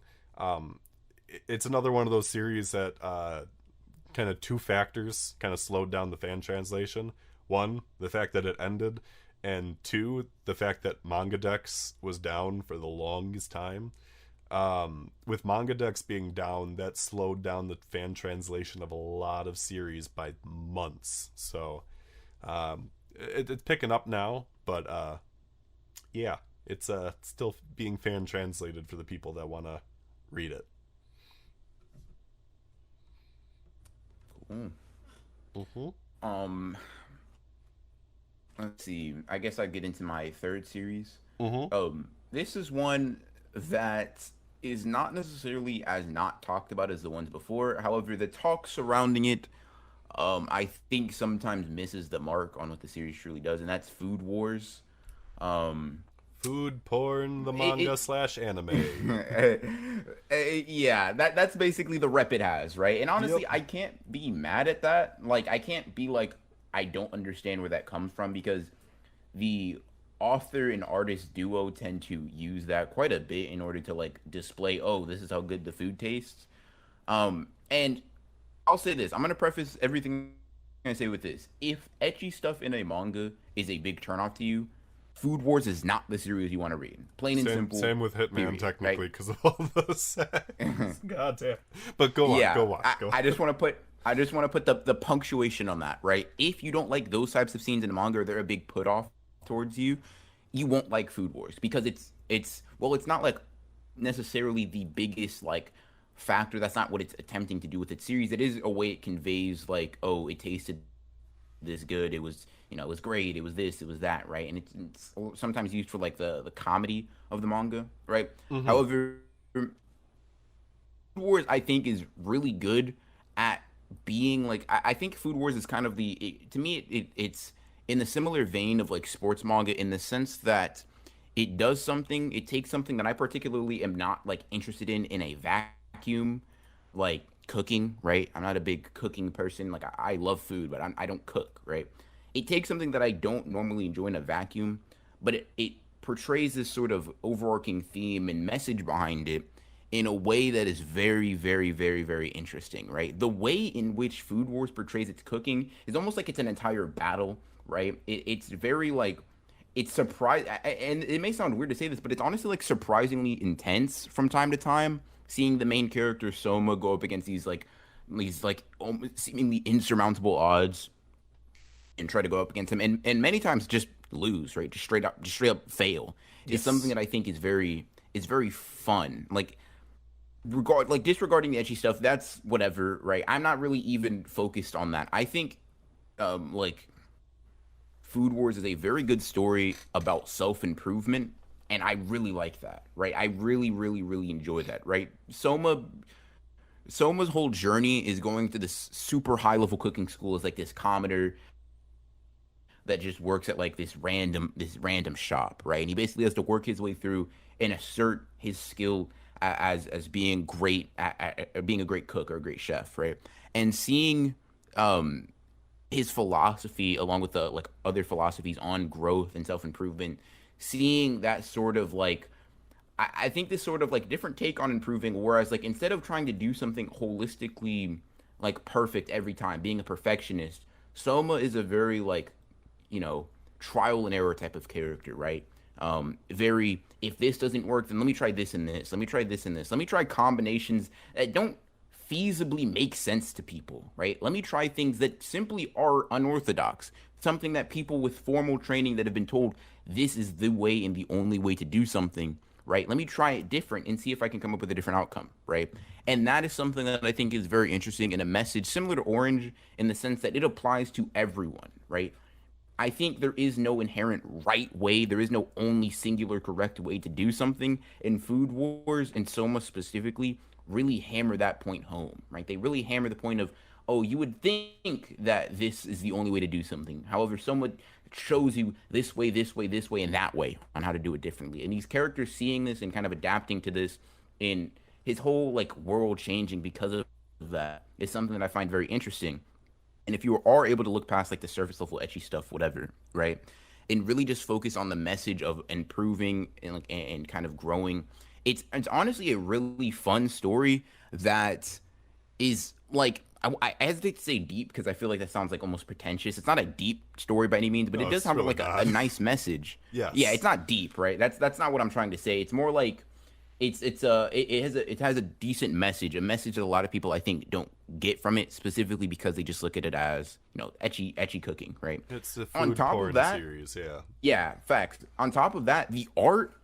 It's another one of those series that kind of two factors kind of slowed down the fan translation. One, the fact that it ended, and two, the fact that MangaDex was down for the longest time. With MangaDex being down, that slowed down the fan translation of a lot of series by months. So it's picking up now, but yeah, it's still being fan translated for the people that want to read it. Cool. Let's see. I guess I get into my third series. This is one that is not necessarily as not talked about as the ones before. However, the talk surrounding it, I think sometimes misses the mark on what the series truly does, and that's Food Wars. Food porn, the manga / anime. Yeah, that's basically the rep it has, right? And honestly, I can't be mad at that. Like, I can't be like, I don't understand where that comes from, because the author and artist duo tend to use that quite a bit in order to like display, oh, this is how good the food tastes. And I'll say this, I'm gonna preface everything I say with this: if ecchi stuff in a manga is a big turnoff to you, Food Wars is not the series you want to read. Plain and simple. Same with Hitman, technically, because of all the sex. God damn. But go on. I just want to put the punctuation on that, right? If you don't like those types of scenes in a manga, or they're a big put off towards you, you won't like Food Wars, because it's not like necessarily the biggest like factor. That's not what it's attempting to do with its series. It is a way it conveys like, oh, it tasted this good, it was, it was great, it was this, it was that, right? And it's sometimes used for like the comedy of the manga, right? However, Wars, I think, is really good at being like. I think Food Wars is kind of to me, it's in the similar vein of like sports manga in the sense that it does something. It takes something that I particularly am not like interested in a vacuum, like cooking. Right? I'm not a big cooking person. Like I love food, but I don't cook. Right? It takes something that I don't normally enjoy in a vacuum, but it portrays this sort of overarching theme and message behind it in a way that is very, very, very, very interesting, right? The way in which Food Wars portrays its cooking is almost like it's an entire battle, right? It's very like it's surprise, and it may sound weird to say this, but it's honestly like surprisingly intense from time to time. Seeing the main character Soma go up against these like seemingly insurmountable odds and try to go up against him, and many times just lose, right? Just straight up fail. Is something Yes. that I think is very fun. Like disregarding the edgy stuff, that's whatever, right? I'm not really even focused on that. I think like Food Wars is a very good story about self-improvement, and I really like that, right? I really really really enjoy that, right? Soma's whole journey is going to this super high level cooking school as like this commoner that just works at like this random shop, right? And he basically has to work his way through and assert his skill as being great at being a great cook or a great chef, right? And seeing um his philosophy along with the like other philosophies on growth and self improvement, seeing that sort of like I think this sort of like different take on improving, whereas like instead of trying to do something holistically like perfect every time, being a perfectionist, Soma is a very like trial and error type of character, right? Very, if this doesn't work, then let me try this and this. Let me try this and this. Let me try combinations that don't feasibly make sense to people, right? Let me try things that simply are unorthodox. Something that people with formal training that have been told this is the way and the only way to do something, right? Let me try it different and see if I can come up with a different outcome, right? And that is something that I think is very interesting and a message similar to Orange in the sense that it applies to everyone, right? I think there is no inherent right way. There is no only singular correct way to do something. In Food Wars and Soma specifically, really hammer that point home, right? They really hammer the point of, oh, you would think that this is the only way to do something. However, Soma shows you this way, this way, this way, and that way on how to do it differently. And these characters seeing this and kind of adapting to this in his whole like world changing because of that is something that I find very interesting. And if you are able to look past like the surface level etchy stuff, whatever, right, and really just focus on the message of improving and like and kind of growing, it's honestly a really fun story that is like I hesitate to say deep because I feel like that sounds like almost pretentious. It's not a deep story by any means, but No, it does it's have really like a not. nice message. Yeah, Yes. it's not deep, right? That's not what I'm trying to say. It's more like it has a decent message, a message that a lot of people I think don't get from it specifically because they just look at it as etchy cooking, right? It's a On food top of porn that, series, yeah. yeah, facts. On top of that, the art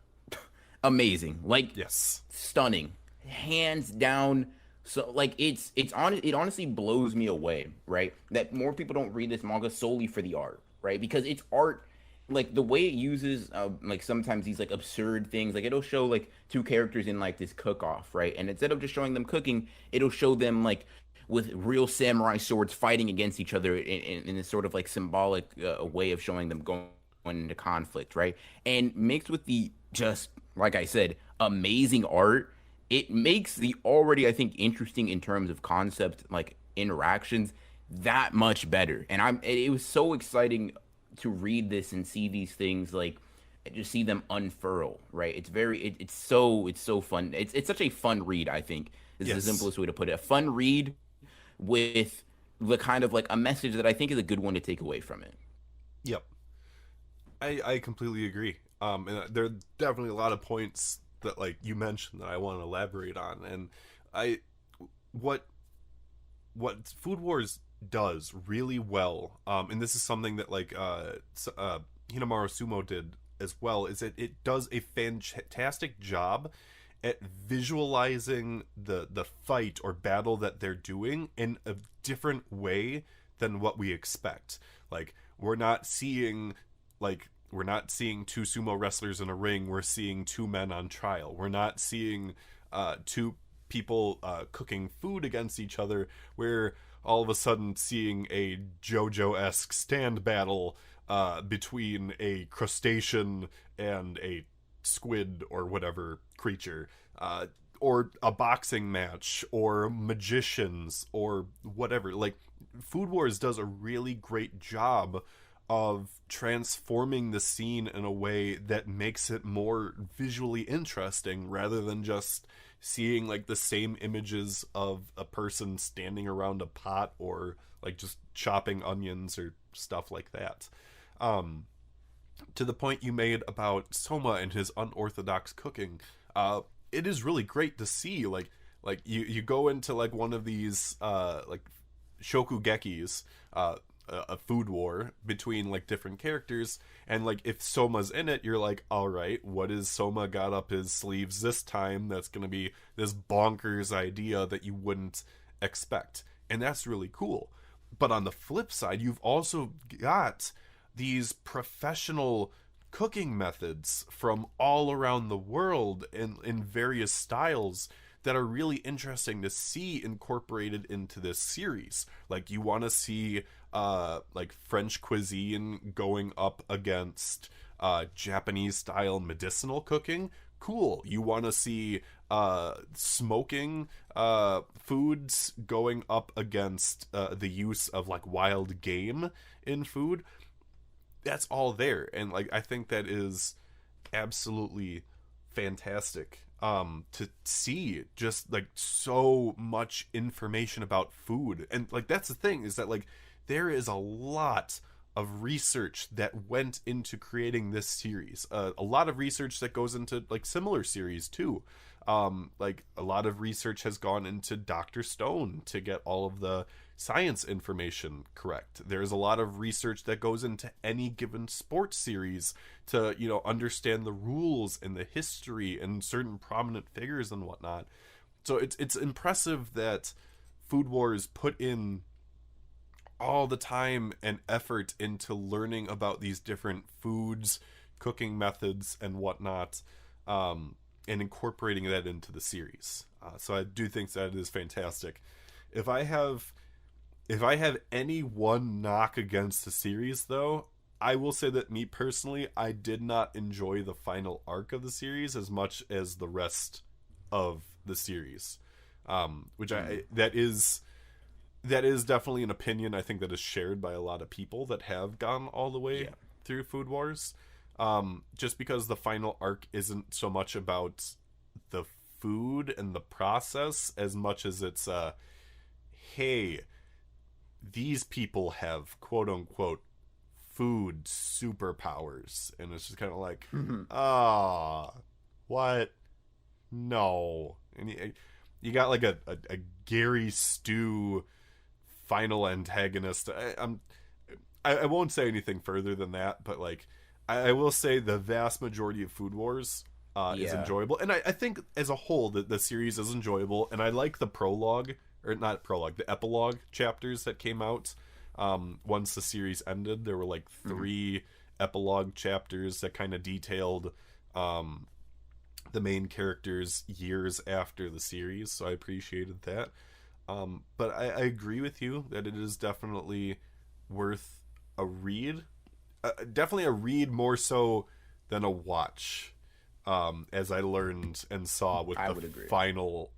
amazing, like Yes. stunning, hands down. So like it honestly blows me away, right? That more people don't read this manga solely for the art, right? Because it's art, like the way it uses like sometimes these like absurd things, like it'll show like two characters in like this cook off, right? And instead of just showing them cooking, it'll show them like with real samurai swords fighting against each other in this sort of like symbolic way of showing them going into conflict, right? And mixed with the just like I said, amazing art, it makes the already I think interesting in terms of concept like interactions that much better. And it was so exciting to read this and see these things like just see them unfurl, right? It's so fun. It's such a fun read, I think. Is the Yes. simplest way to put it. A fun read with the kind of like a message that I think is a good one to take away from it. Yep. I completely agree. And there are definitely a lot of points that like you mentioned that I want to elaborate on. And I what Food Wars does really well, and this is something that like Hinomaru Sumo did as well, is that it does a fantastic job at visualizing the fight or battle that they're doing in a different way than what we expect. Like we're not seeing two sumo wrestlers in a ring. We're seeing two men on trial. We're not seeing two people cooking food against each other, where all of a sudden seeing a JoJo-esque stand battle between a crustacean and a squid or whatever creature, or a boxing match, or magicians, or whatever. Like, Food Wars does a really great job of transforming the scene in a way that makes it more visually interesting, rather than just seeing like the same images of a person standing around a pot, or like just chopping onions or stuff like that. To the point you made about Soma and his unorthodox cooking, it is really great to see. Like you go into like one of these like shokugekis, a food war between like different characters, and like if Soma's in it, you're like, all right, what is Soma got up his sleeves this time that's gonna be this bonkers idea that you wouldn't expect? And that's really cool. But on the flip side, you've also got these professional cooking methods from all around the world in various styles that are really interesting to see incorporated into this series. Like, you want to see like French cuisine going up against Japanese style medicinal cooking. Cool. You want to see smoking foods going up against the use of like wild game in food. That's all there, and like I think that is absolutely fantastic to see, just like so much information about food. And like that's the thing, is that like there is a lot of research that went into creating this series, a lot of research that goes into like similar series too. Like a lot of research has gone into Dr. Stone to get all of the science information correct. There's a lot of research that goes into any given sports series to, you know, understand the rules and the history and certain prominent figures and whatnot. So it's impressive that Food Wars put in all the time and effort into learning about these different foods, cooking methods, and whatnot, and incorporating that into the series. So I do think that is fantastic. If I have any one knock against the series, though, I will say that me personally, I did not enjoy the final arc of the series as much as the rest of the series. Which that is definitely an opinion I think that is shared by a lot of people that have gone all the way through Food Wars. Just because the final arc isn't so much about the food and the process as much as it's hey, these people have quote unquote food superpowers, and it's just kind of like, what? No. And you got like a Gary Stu final antagonist. I won't say anything further than that, but like I will say the vast majority of Food Wars is enjoyable, and I think as a whole the series is enjoyable, and I like the prologue, or not prologue, the epilogue chapters that came out once the series ended. There were like 3 epilogue chapters that kind of detailed the main characters years after the series, so I appreciated that. But I agree with you that it is definitely worth a read. Definitely a read more so than a watch, as I learned and saw with the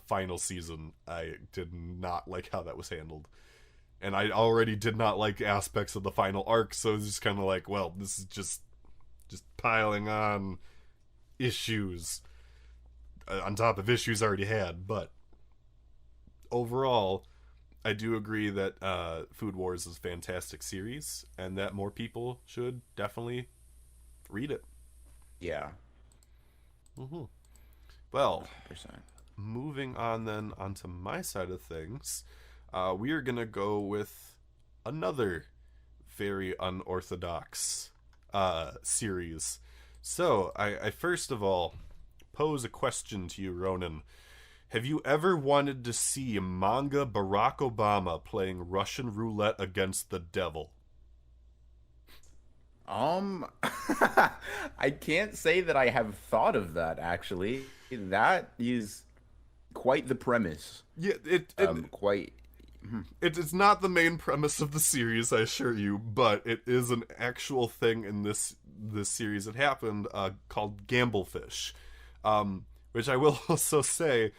final season. I did not like how that was handled, and I already did not like aspects of the final arc, so it's just kind of like, well, this is just piling on issues on top of issues I already had. But overall, I do agree that Food Wars is a fantastic series, and that more people should definitely read it. Yeah. Mm-hmm. Well, 100%. Moving on then onto my side of things, we are going to go with another very unorthodox series. So, I first of all pose a question to you, Ronan. Have you ever wanted to see manga Barack Obama playing Russian roulette against the devil? I can't say that I have thought of that, actually. That is quite the premise. Yeah, Quite. it's not the main premise of the series, I assure you, but it is an actual thing in this series that happened, called Gamblefish, which I will also say,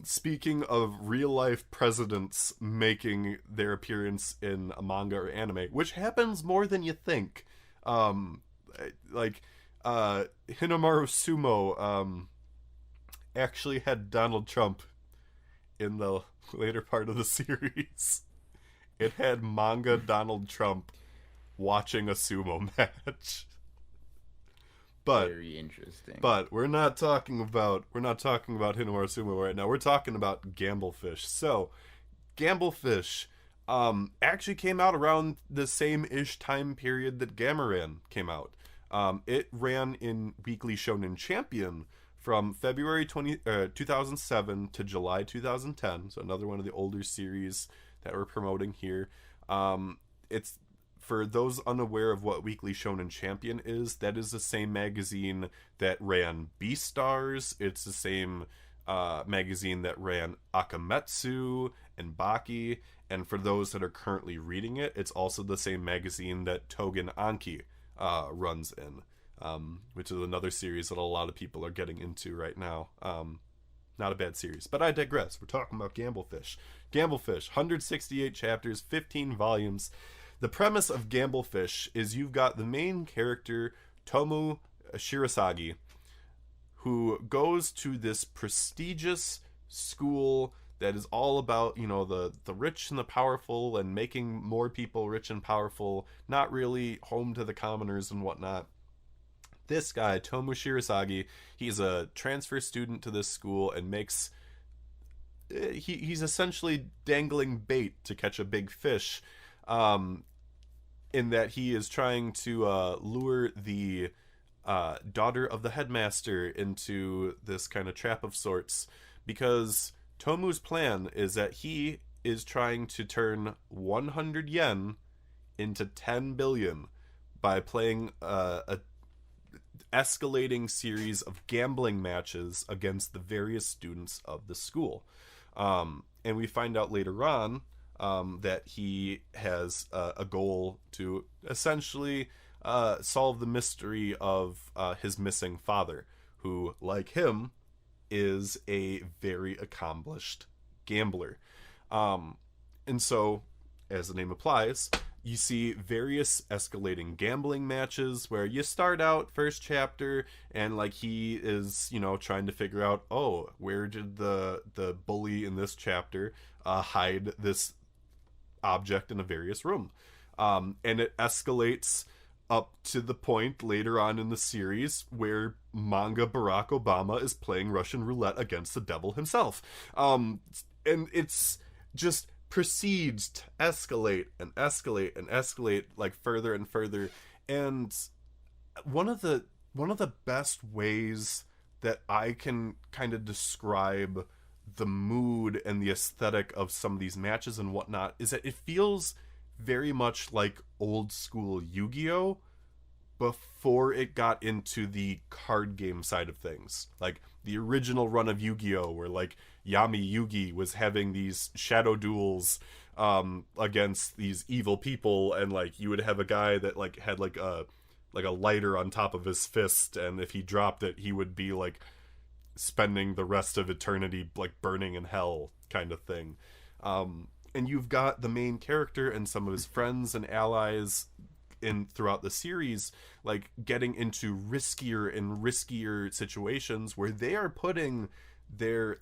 speaking of real life presidents making their appearance in a manga or anime, which happens more than you think, like Hinomaru Sumo actually had Donald Trump in the later part of the series. It had manga Donald Trump watching a sumo match. But Very interesting. But we're not talking about Hinomaru Sumo right now. We're talking about Gamblefish. So, Gamblefish actually came out around the same-ish time period that Gamaran came out. It ran in Weekly Shonen Champion from February 2007 to July 2010. So another one of the older series that we're promoting here. It's, for those unaware of what Weekly Shonen Champion is, that is the same magazine that ran Beastars. It's the same magazine that ran Akametsu and Baki. And for those that are currently reading it, it's also the same magazine that Togen Anki runs in, which is another series that a lot of people are getting into right now. Not a bad series, but I digress. We're talking about Gamblefish. Gamblefish, 168 chapters, 15 volumes. The premise of Gamblefish is you've got the main character, Tomu Shirasagi, who goes to this prestigious school that is all about, you know, the rich and the powerful and making more people rich and powerful, not really home to the commoners and whatnot. This guy, Tomu Shirasagi, he's a transfer student to this school and makes... He's essentially dangling bait to catch a big fish, in that he is trying to lure the daughter of the headmaster into this kind of trap of sorts, because Tomu's plan is that he is trying to turn 100 yen into 10 billion by playing a escalating series of gambling matches against the various students of the school. And we find out later on that he has a goal to essentially solve the mystery of his missing father, who, like him, is a very accomplished gambler. And so, as the name applies, you see various escalating gambling matches where you start out first chapter and like he is, you know, trying to figure out, oh, where did the bully in this chapter hide this object in a various room. And it escalates up to the point later on in the series where manga Barack Obama is playing Russian roulette against the devil himself. And it's just proceeds to escalate and escalate and escalate, like further and further. And one of the best ways that I can kind of describe the mood and the aesthetic of some of these matches and whatnot is that it feels very much like old school Yu-Gi-Oh! Before it got into the card game side of things. Like the original run of Yu-Gi-Oh! Where like Yami Yugi was having these shadow duels against these evil people, and like you would have a guy that like had like a lighter on top of his fist, and if he dropped it he would be like spending the rest of eternity like burning in hell kind of thing. And you've got the main character and some of his friends and allies in throughout the series like getting into riskier and riskier situations where they are putting their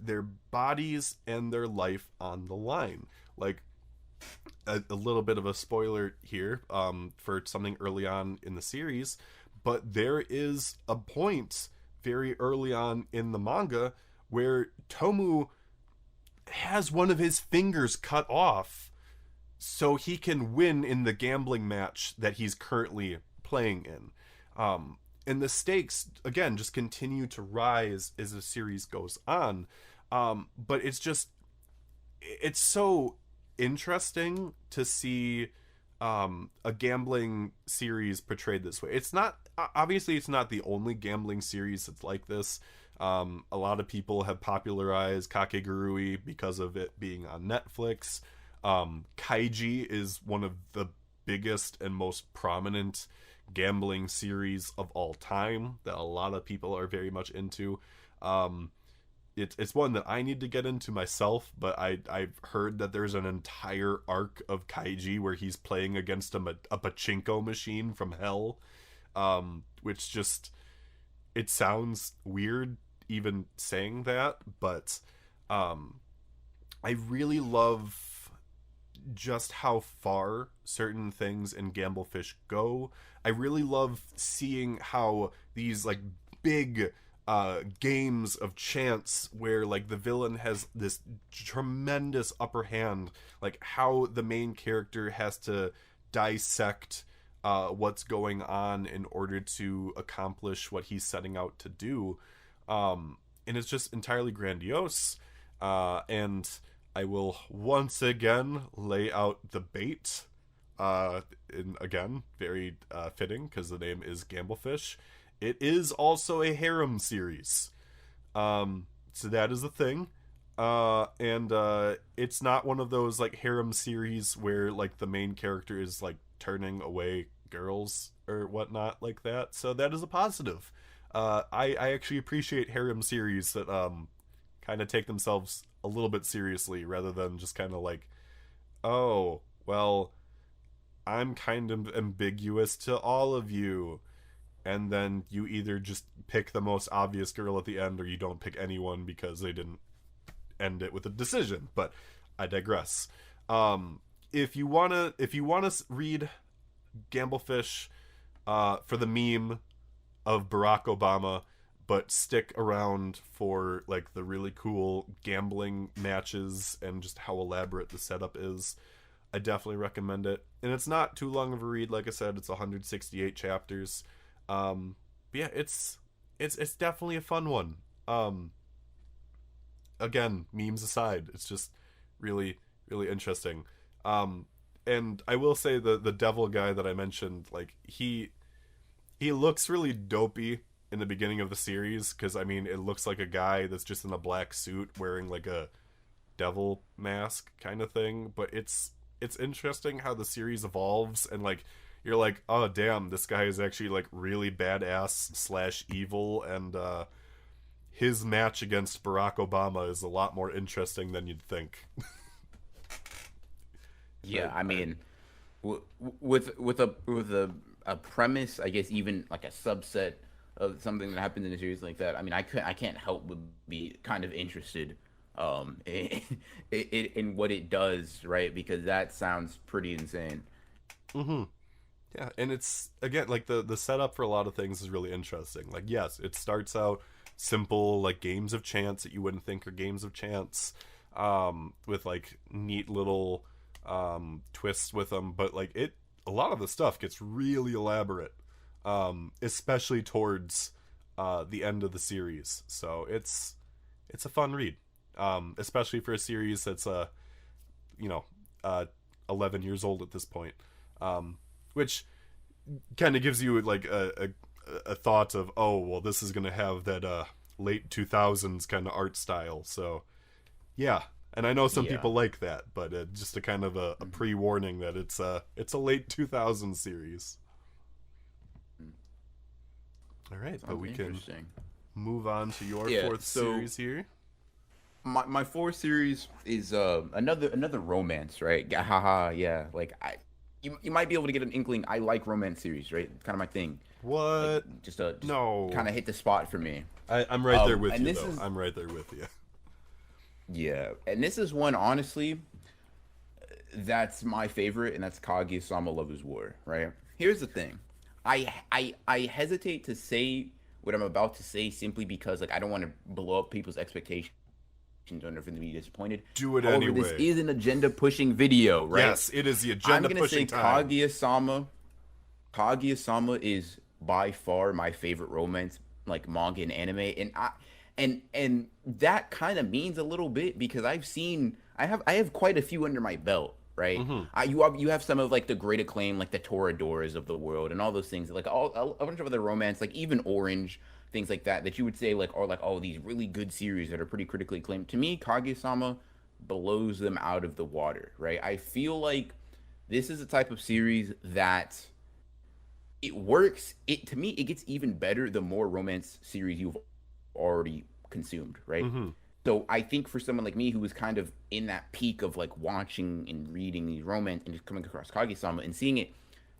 bodies and their life on the line. Like a little bit of a spoiler here for something early on in the series, but there is a point very early on in the manga where Tomu has one of his fingers cut off so he can win in the gambling match that he's currently playing in. And the stakes, again, just continue to rise as the series goes on. But it's so interesting to see a gambling series portrayed this way. It's not, obviously it's not the only gambling series that's like this. A lot of people have popularized Kakegurui because of it being on Netflix. Kaiji is one of the biggest and most prominent gambling series of all time that a lot of people are very much into. It's one that I need to get into myself, but I've heard that there's an entire arc of Kaiji where he's playing against a pachinko machine from hell, which just, it sounds weird even saying that, but I really love just how far certain things in Gamblefish go. I really love seeing how these like big games of chance where like the villain has this tremendous upper hand, like how the main character has to dissect what's going on in order to accomplish what he's setting out to do. And it's just entirely grandiose. And I will once again lay out the bait. And again, very fitting because the name is Gamblefish. It is also a harem series. So that is the thing. And it's not one of those like harem series where like the main character is like turning away girls or whatnot like that. So that is a positive. I actually appreciate harem series that kind of take themselves a little bit seriously rather than just kind of like, oh, well, I'm kind of ambiguous to all of you. And then you either just pick the most obvious girl at the end or you don't pick anyone because they didn't end it with a decision. But I digress. If you wanna read Gamblefish for the meme of Barack Obama, but stick around for like the really cool gambling matches and just how elaborate the setup is, I definitely recommend it. And it's not too long of a read. Like I said, it's 168 chapters. But yeah, it's definitely a fun one. Again, memes aside, it's just really, really interesting. And I will say the devil guy that I mentioned, like he looks really dopey in the beginning of the series, because I mean it looks like a guy that's just in a black suit wearing like a devil mask kind of thing. But it's interesting how the series evolves, and like you're like, oh damn, this guy is actually like really badass / evil, and his match against Barack Obama is a lot more interesting than you'd think. Yeah, I mean, with a premise, I guess even like a subset of something that happens in a series like that. I mean, I can't help but be kind of interested in what it does, right? Because that sounds pretty insane. Mm-hmm. Yeah, and it's again like the setup for a lot of things is really interesting. Like, yes, it starts out simple, like games of chance that you wouldn't think are games of chance, with like neat little twists with them, but like a lot of the stuff gets really elaborate, especially towards the end of the series. So it's a fun read, especially for a series that's 11 years old at this point, which kind of gives you like a thought of, oh well, this is gonna have that late 2000s kind of art style. So yeah. And I know some people like that, but just a kind of a pre-warning that it's a late 2000s series. All right, but we can move on to your fourth series here. My fourth series is another romance, right? Haha, yeah. Like you might be able to get an inkling. I like romance series, right? It's kind of my thing. What? Like, just no, kind of hit the spot for me. I'm right there with you, though. I'm right there with you. Yeah, and this is one, honestly, that's my favorite, and that's Kaguya-sama Love is War, right? Here's the thing. I hesitate to say what I'm about to say simply because like I don't want to blow up people's expectations or for them to be disappointed. Do it anyway. This is an agenda-pushing video, right? Yes, it is the agenda-pushing time. I'm going to say Kaguya-sama is by far my favorite romance, like manga and anime, and that kind of means a little bit because I have quite a few under my belt, right? Mm-hmm. You have some of like the great acclaim, like the Toradors of the world and all those things, like a bunch of other romance, like even Orange things like that you would say like are like, oh, these really good series that are pretty critically acclaimed. To me, Kaguya-sama blows them out of the water, right? I feel like this is a type of series that it works. It to me, it gets even better the more romance series you've already consumed, right? Mm-hmm. So I think for someone like me who was kind of in that peak of like watching and reading these romance and just coming across Kaguya-sama and seeing it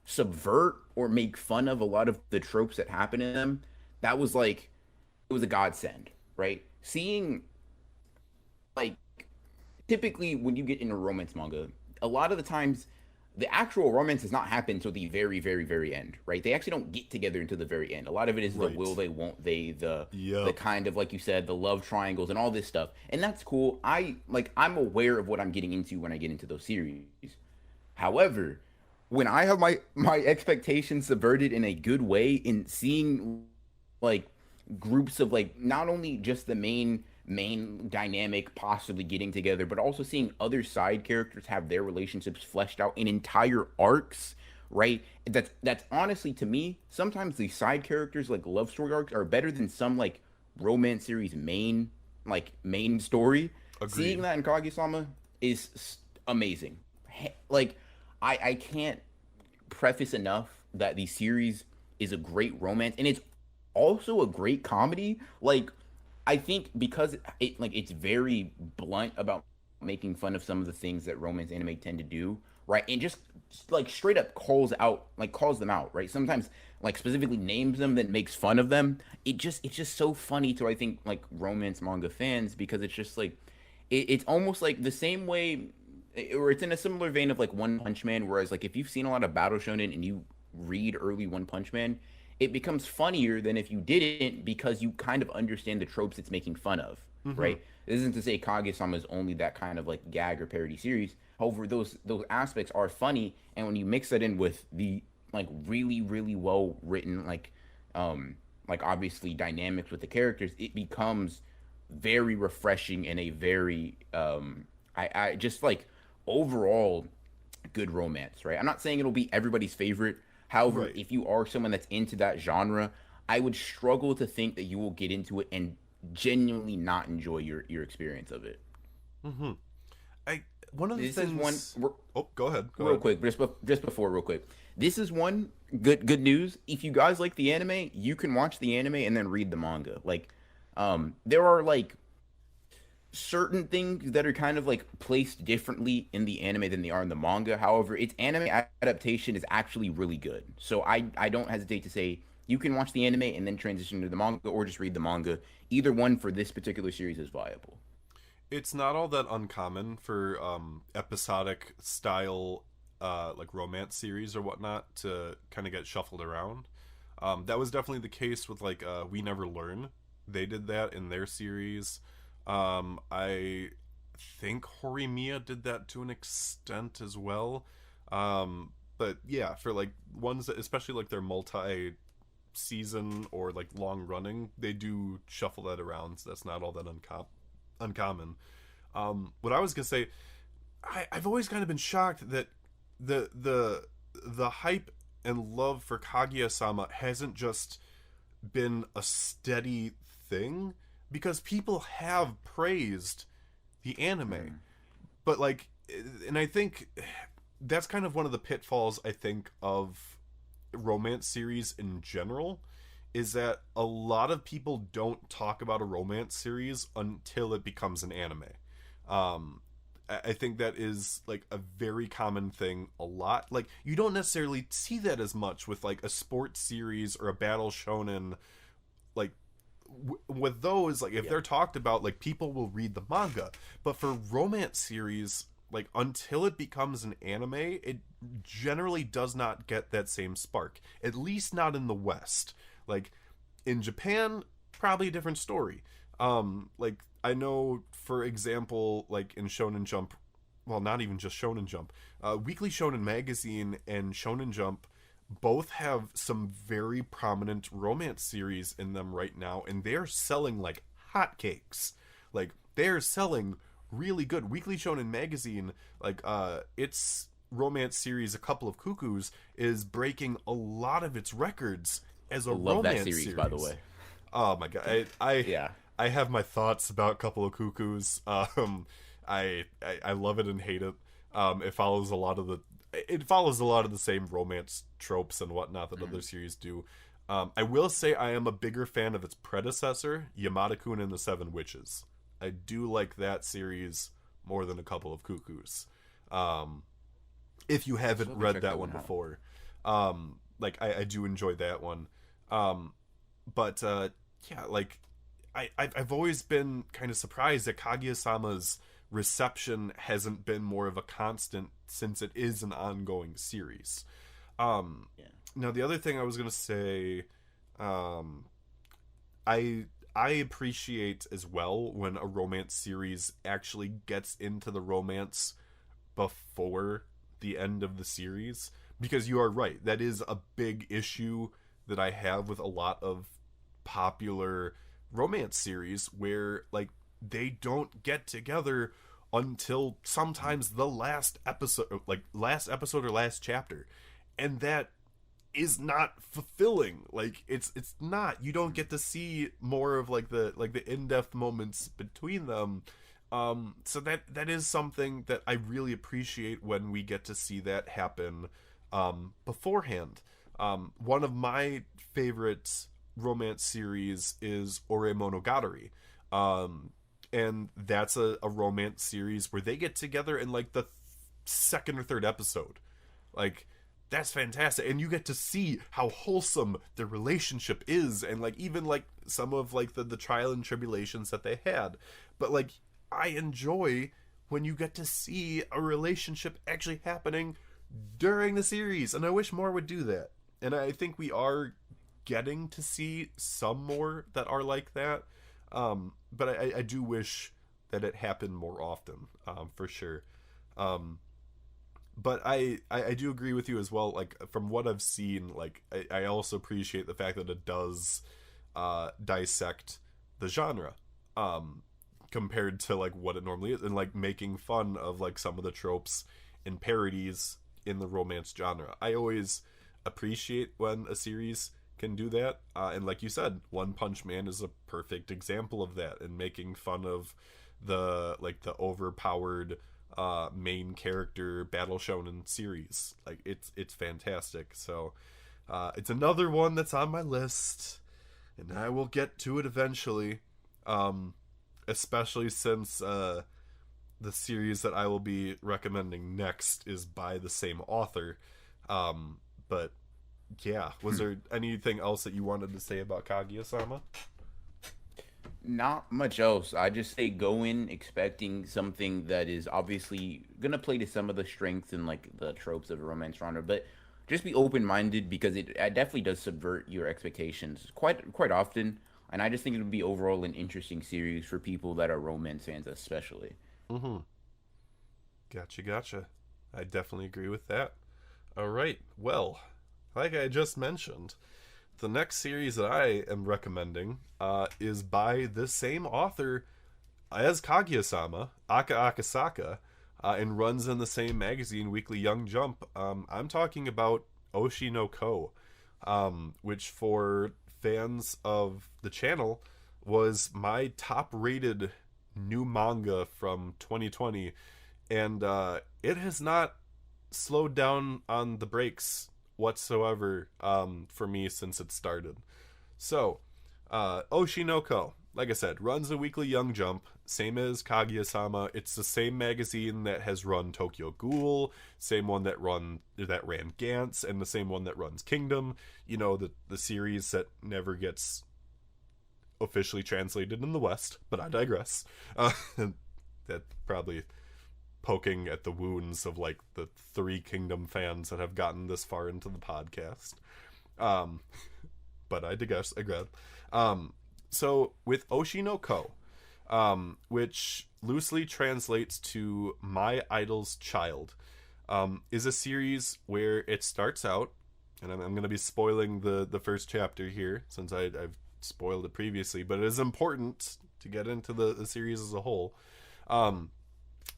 subvert or make fun of a lot of the tropes that happen in them, that was like it was a godsend, right? Seeing like typically when you get into romance manga, a lot of the times the actual romance does not happen until the very, very, very end, right? They actually don't get together until the very end. A lot of it is the Right. will they, won't they, the Yep. kind of like you said, the love triangles and all this stuff, and that's cool. I'm aware of what I'm getting into when I get into those series. However, when I have my expectations subverted in a good way, in seeing like groups of like not only just the main dynamic possibly getting together, but also seeing other side characters have their relationships fleshed out in entire arcs, right? That's honestly to me, sometimes these side characters like love story arcs are better than some like romance series main story. Agreed. Seeing that in Kaguya-sama is amazing. Like I can't preface enough that the series is a great romance and it's also a great comedy. Like I think because it's very blunt about making fun of some of the things that romance anime tend to do, right? And just like straight up calls them out, right? Sometimes like specifically names them, then makes fun of them. It's just so funny to I think like romance manga fans because it's just like it's almost like the same way, or it's in a similar vein of like One Punch Man. Whereas like if you've seen a lot of Battle Shonen and you read early One Punch Man, it becomes funnier than if you didn't because you kind of understand the tropes it's making fun of, right? This isn't to say Kaguya-sama is only that kind of like gag or parody series. However, those aspects are funny, and when you mix that in with the like really really well written like obviously dynamics with the characters, it becomes very refreshing and a very I just like overall good romance, right? I'm not saying it'll be everybody's favorite. However, Right. if you are someone that's into that genre, I would struggle to think that you will get into it and genuinely not enjoy your experience of it. Mm-hmm. I one of the This things. is one Oh, go ahead. Go real ahead. quick, just before real quick. This is one good news. If you guys like the anime, you can watch the anime and then read the manga. Like there are like certain things that are kind of like placed differently in the anime than they are in the manga. However, its anime adaptation is actually really good. So I don't hesitate to say you can watch the anime and then transition to the manga or just read the manga. Either one for this particular series is viable. It's not all that uncommon for episodic style like romance series or whatnot to kind of get shuffled around. That was definitely the case with like We Never Learn. They did that in their series. I think Horimiya did that to an extent as well. But yeah, for like ones that, especially like their multi season or like long running, they do shuffle that around. So that's not all that uncommon. What I was gonna say, I've always kind of been shocked that the hype and love for Kaguya-sama hasn't just been a steady thing, because people have praised the anime, but like, and I think that's kind of one of the pitfalls I think of romance series in general, is that a lot of people don't talk about a romance series until it becomes an anime. I think that is like a very common thing a lot. Like you don't necessarily see that as much with like a sports series or a battle shonen. Like with those, like if they're talked about, like people will read the manga. But for romance series, like until it becomes an anime, it generally does not get that same spark. At least not in the West. Like in Japan, probably a different story. Like I know, for example, like in Shonen Jump, well, not even just Shonen Jump, Weekly Shonen Magazine and Shonen Jump both have some very prominent romance series in them right now, and they're selling like hotcakes. Like they're selling really good. Weekly Shonen Magazine, like its romance series, A Couple of Cuckoos, is breaking a lot of its records as a I love romance that series, by the way. Oh my god, I Yeah. I have my thoughts about Couple of Cuckoos. I love it and hate it. It follows a lot of the same romance tropes and whatnot that other series do. I will say I am a bigger fan of its predecessor, Yamada-kun and the Seven Witches. I do like that series more than A Couple of Cuckoos. If you haven't read that one before, I do enjoy that one. But yeah, like I've always been kind of surprised that Kaguya-sama's reception hasn't been more of a constant since it is an ongoing series. Yeah. Now the other thing I was gonna say, I I appreciate as well when a romance series actually gets into the romance before the end of the series, because you are right, that is a big issue that I have with a lot of popular romance series where like they don't get together until sometimes the last episode or last chapter, and that is not fulfilling. Like it's not, you don't get to see more of the in-depth moments between them. So that is something that I really appreciate when we get to see that happen beforehand. One of my favorite romance series is Ore Monogatari. And that's a romance series where they get together in like the second or third episode. Like, that's fantastic, and you get to see how wholesome their relationship is, and like even like some of like the trial and tribulations that they had. But like, I enjoy when you get to see a relationship actually happening during the series, and I wish more would do that. And I think we are getting to see some more that are like that. But I do wish that it happened more often, for sure. But I do agree with you as well. Like, from what I've seen, like I also appreciate the fact that it does dissect the genre, compared to like what it normally is, and like making fun of like some of the tropes and parodies in the romance genre. I always appreciate when a series can do that, and like you said, One Punch Man is a perfect example of that, and making fun of the overpowered main character battle shonen series. Like, it's fantastic. So it's another one that's on my list, and I will get to it eventually, especially since the series that I will be recommending next is by the same author. But yeah, was there anything else that you wanted to say about Kaguya-sama? Not much else. I just say go in expecting something that is obviously gonna play to some of the strengths and like the tropes of a romance genre, but just be open minded because it definitely does subvert your expectations quite often. And I just think it would be overall an interesting series for people that are romance fans, especially. Mm-hmm. Gotcha. I definitely agree with that. All right. Well, like I just mentioned, the next series that I am recommending is by the same author as Kaguya-sama, Aka Akasaka, and runs in the same magazine, Weekly Young Jump. I'm talking about Oshi no Ko, which for fans of the channel was my top-rated new manga from 2020, and it has not slowed down on the brakes whatsoever for me since it started. So, Oshi no Ko, like I said, runs a Weekly Young Jump, same as Kaguya-sama. It's the same magazine that has run Tokyo Ghoul, same one that ran Gantz, and the same one that runs Kingdom. You know, the series that never gets officially translated in the West, but I digress. That probably poking at the wounds of like the Three Kingdom fans that have gotten this far into the podcast. But I digress again. So with Oshi no Ko, which loosely translates to My Idol's Child, is a series where it starts out, and I'm going to be spoiling the first chapter here since I've spoiled it previously, but it is important to get into the series as a whole.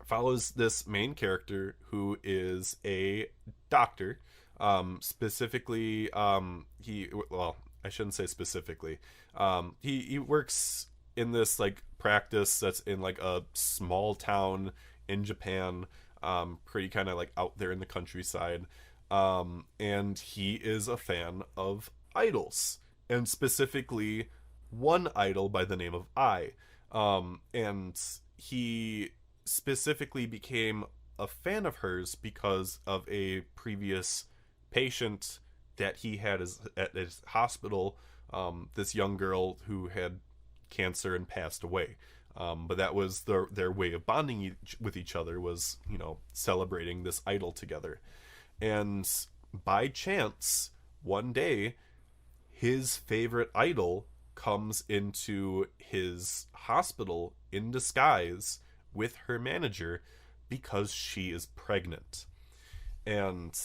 Follows this main character who is a doctor. Specifically, I shouldn't say specifically. He works in this like practice that's in like a small town in Japan, pretty kind of like out there in the countryside. And he is a fan of idols, and specifically one idol by the name of I. And he specifically became a fan of hers because of a previous patient that he had at his hospital, this young girl who had cancer and passed away. But that was their way of bonding with each other, was, you know, celebrating this idol together. And by chance, one day, his favorite idol comes into his hospital in disguise with her manager because she is pregnant. And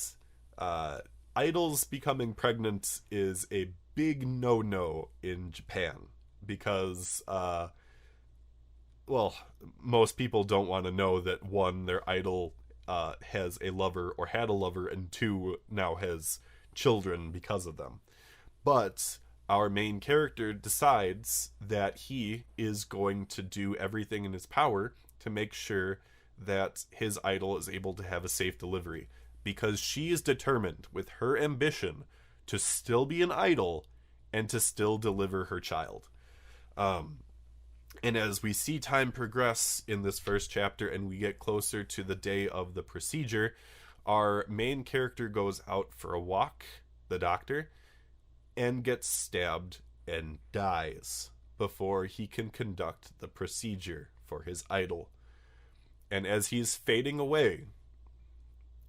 idols becoming pregnant is a big no-no in Japan because, well, most people don't want to know that, one, their idol has a lover or had a lover, and two, now has children because of them. But our main character decides that he is going to do everything in his power to make sure that his idol is able to have a safe delivery, because she is determined, with her ambition, to still be an idol and to still deliver her child. And as we see time progress in this first chapter and we get closer to the day of the procedure, our main character goes out for a walk, the doctor, and gets stabbed and dies before he can conduct the procedure for his idol. And as he's fading away,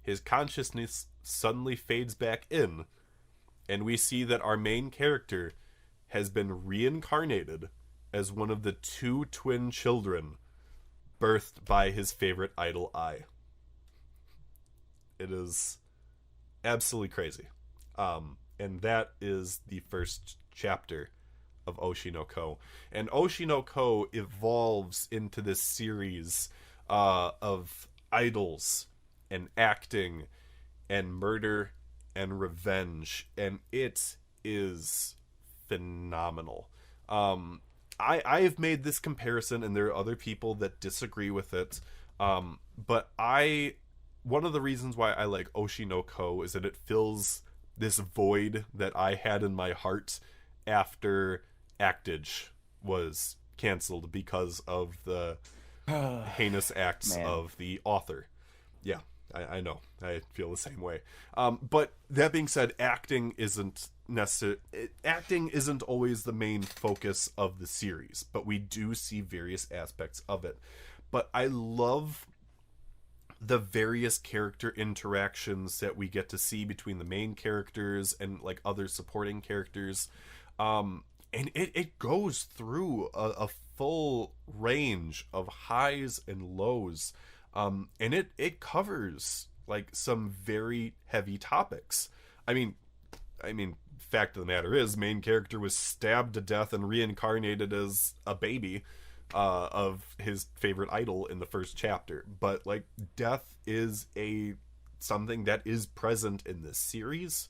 his consciousness suddenly fades back in, and we see that our main character has been reincarnated as one of the two twin children birthed by his favorite idol, I. It is absolutely crazy. And that is the first chapter of Oshi no Ko. And Oshi no Ko evolves into this series of idols and acting and murder and revenge, and it is phenomenal. I've made this comparison, and there are other people that disagree with it, but one of the reasons why I like Oshi no Ko is that it fills this void that I had in my heart after Actage was canceled because of the heinous acts of the author. Yeah, I know. I feel the same way. But that being said, acting isn't always the main focus of the series, but we do see various aspects of it. But I love the various character interactions that we get to see between the main characters and like other supporting characters. And it goes through a full range of highs and lows. And it covers like some very heavy topics. I mean, fact of the matter is, main character was stabbed to death and reincarnated as a baby of his favorite idol in the first chapter. But like, death is something that is present in this series.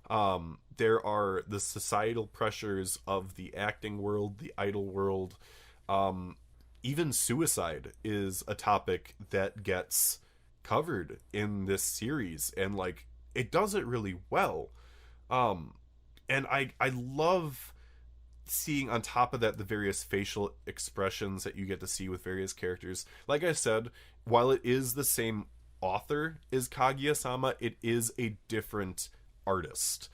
There are the societal pressures of the acting world, the idol world. Even suicide is a topic that gets covered in this series, and like, it does it really well. And I love seeing, on top of that, the various facial expressions that you get to see with various characters. Like I said, while it is the same author as Kaguya-sama, it is a different artist.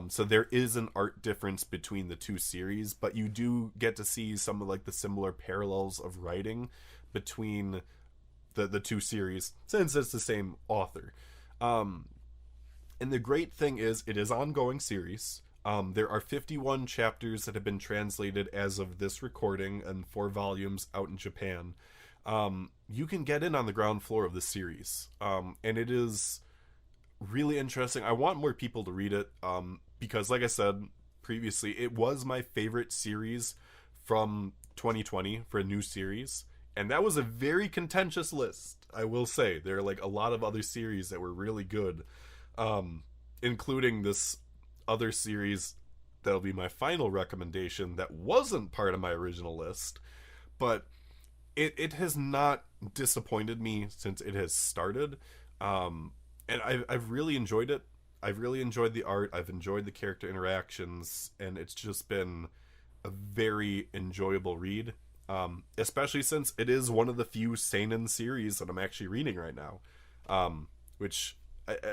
So there is an art difference between the two series, but you do get to see some of like the similar parallels of writing between the two series, since it's the same author. And the great thing is, it is an ongoing series. There are 51 chapters that have been translated as of this recording, and 4 volumes out in Japan. You can get in on the ground floor of the series. And it is really interesting. I want more people to read it, because like I said previously, it was my favorite series from 2020 for a new series. And that was a very contentious list, I will say. There are like a lot of other series that were really good, including this other series that'll be my final recommendation that wasn't part of my original list, but it has not disappointed me since it has started. And I've really enjoyed it. I've really enjoyed the art. I've enjoyed the character interactions, and it's just been a very enjoyable read. Especially since it is one of the few seinen series that I'm actually reading right now, which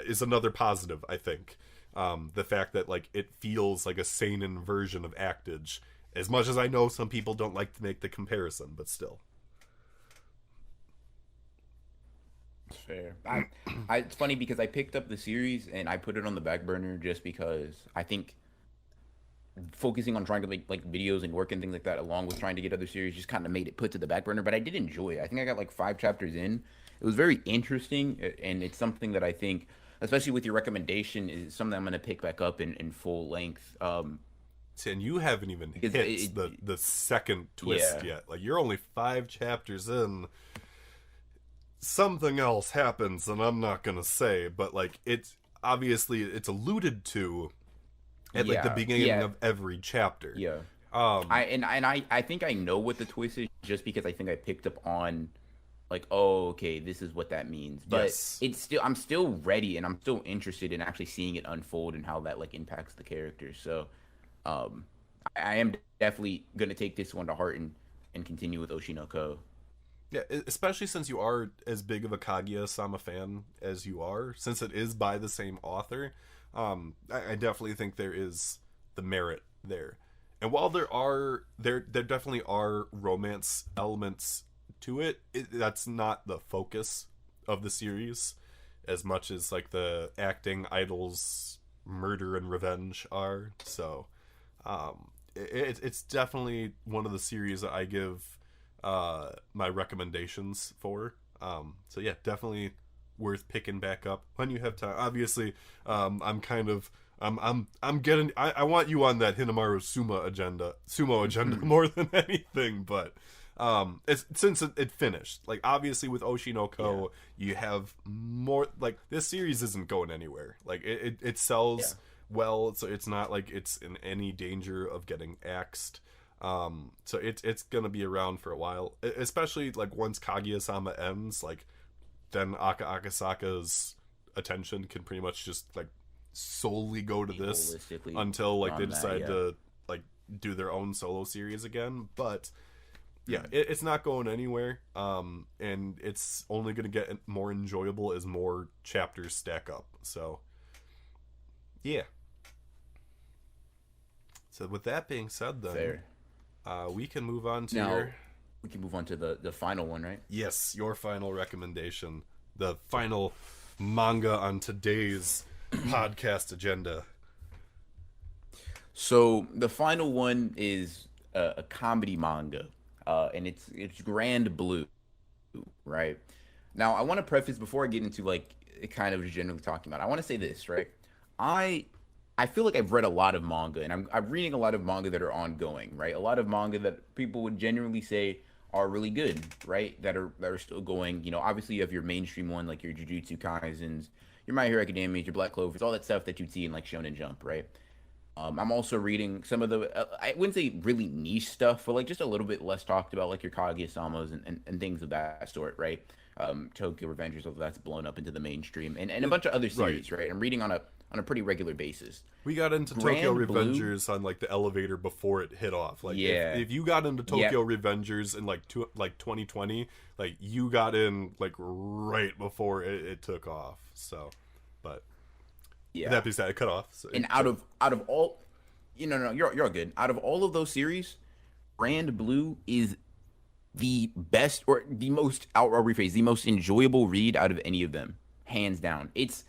is another positive, I think. The fact that like it feels like a seinen version of Actage, as much as I know some people don't like to make the comparison, but still. Fair. It's funny because I picked up the series and I put it on the back burner just because I think focusing on trying to make like videos and work and things like that, along with trying to get other series, just kind of made it put to the back burner. But I did enjoy it. I think I got like 5 chapters in. It was very interesting, and it's something that I think, especially with your recommendation, is something I'm going to pick back up in full length. And you haven't even hit the second twist yet. Like, you're only 5 chapters in. Something else happens, and I'm not gonna say, but like it's obviously it's alluded to at like the beginning of every chapter. Yeah. I think I know what the twist is just because I think I picked up on like, oh, okay, this is what that means. But it's still, I'm still ready and I'm still interested in actually seeing it unfold and how that like impacts the characters. So I am definitely gonna take this one to heart and continue with Oshi no Ko. Yeah, especially since you are as big of a Kaguya-sama fan as you are, since it is by the same author. I definitely think there is the merit there. And while there definitely are romance elements to it, that's not the focus of the series as much as like the acting, idols, murder, and revenge are. So it's definitely one of the series that I give my recommendations for. So yeah, definitely worth picking back up when you have time. Obviously, I'm getting I want you on that Hinomaru Sumo agenda more than anything, but it's since it finished. Like obviously with Oshi no Ko, you have more, like this series isn't going anywhere. Like it sells well, so it's not like it's in any danger of getting axed. So it's gonna be around for a while, especially like once Kaguya-sama ends, like then Akasaka's attention can pretty much just like solely go to this until like they decide to like do their own solo series again. But yeah, it's not going anywhere, and it's only gonna get more enjoyable as more chapters stack up. So yeah. So with that being said, then Fair. We can move on to now, we can move on to the final one, right? Yes, your final recommendation, the final manga on today's podcast agenda. So the final one is a comedy manga, and it's Grand Blue, right? Now I want to preface before I get into like kind of generally talking about it, I want to say this, right? I feel like I've read a lot of manga, and I'm reading a lot of manga that are ongoing, right? A lot of manga that people would genuinely say are really good, right? That are still going. You know, obviously you have your mainstream one like your Jujutsu Kaisens, your My Hero Academia, your Black Clovers, all that stuff that you'd see in like Shonen Jump, right? I'm also reading some of the I wouldn't say really niche stuff, but like just a little bit less talked about, like your Kaguya-samas and things of that sort, right? Tokyo Revengers, although that's blown up into the mainstream, and a bunch of other series, right? I'm reading on a pretty regular basis. We got into Tokyo Revengers on like the elevator before it hit off. Like if you got into Tokyo Revengers in like 2020, like you got in like right before it took off. So, but that being said, it cut off. So and out of all, no, you're good. Out of all of those series, Grand Blue is the best or the most, I'll rephrase, the most enjoyable read out of any of them, hands down. It's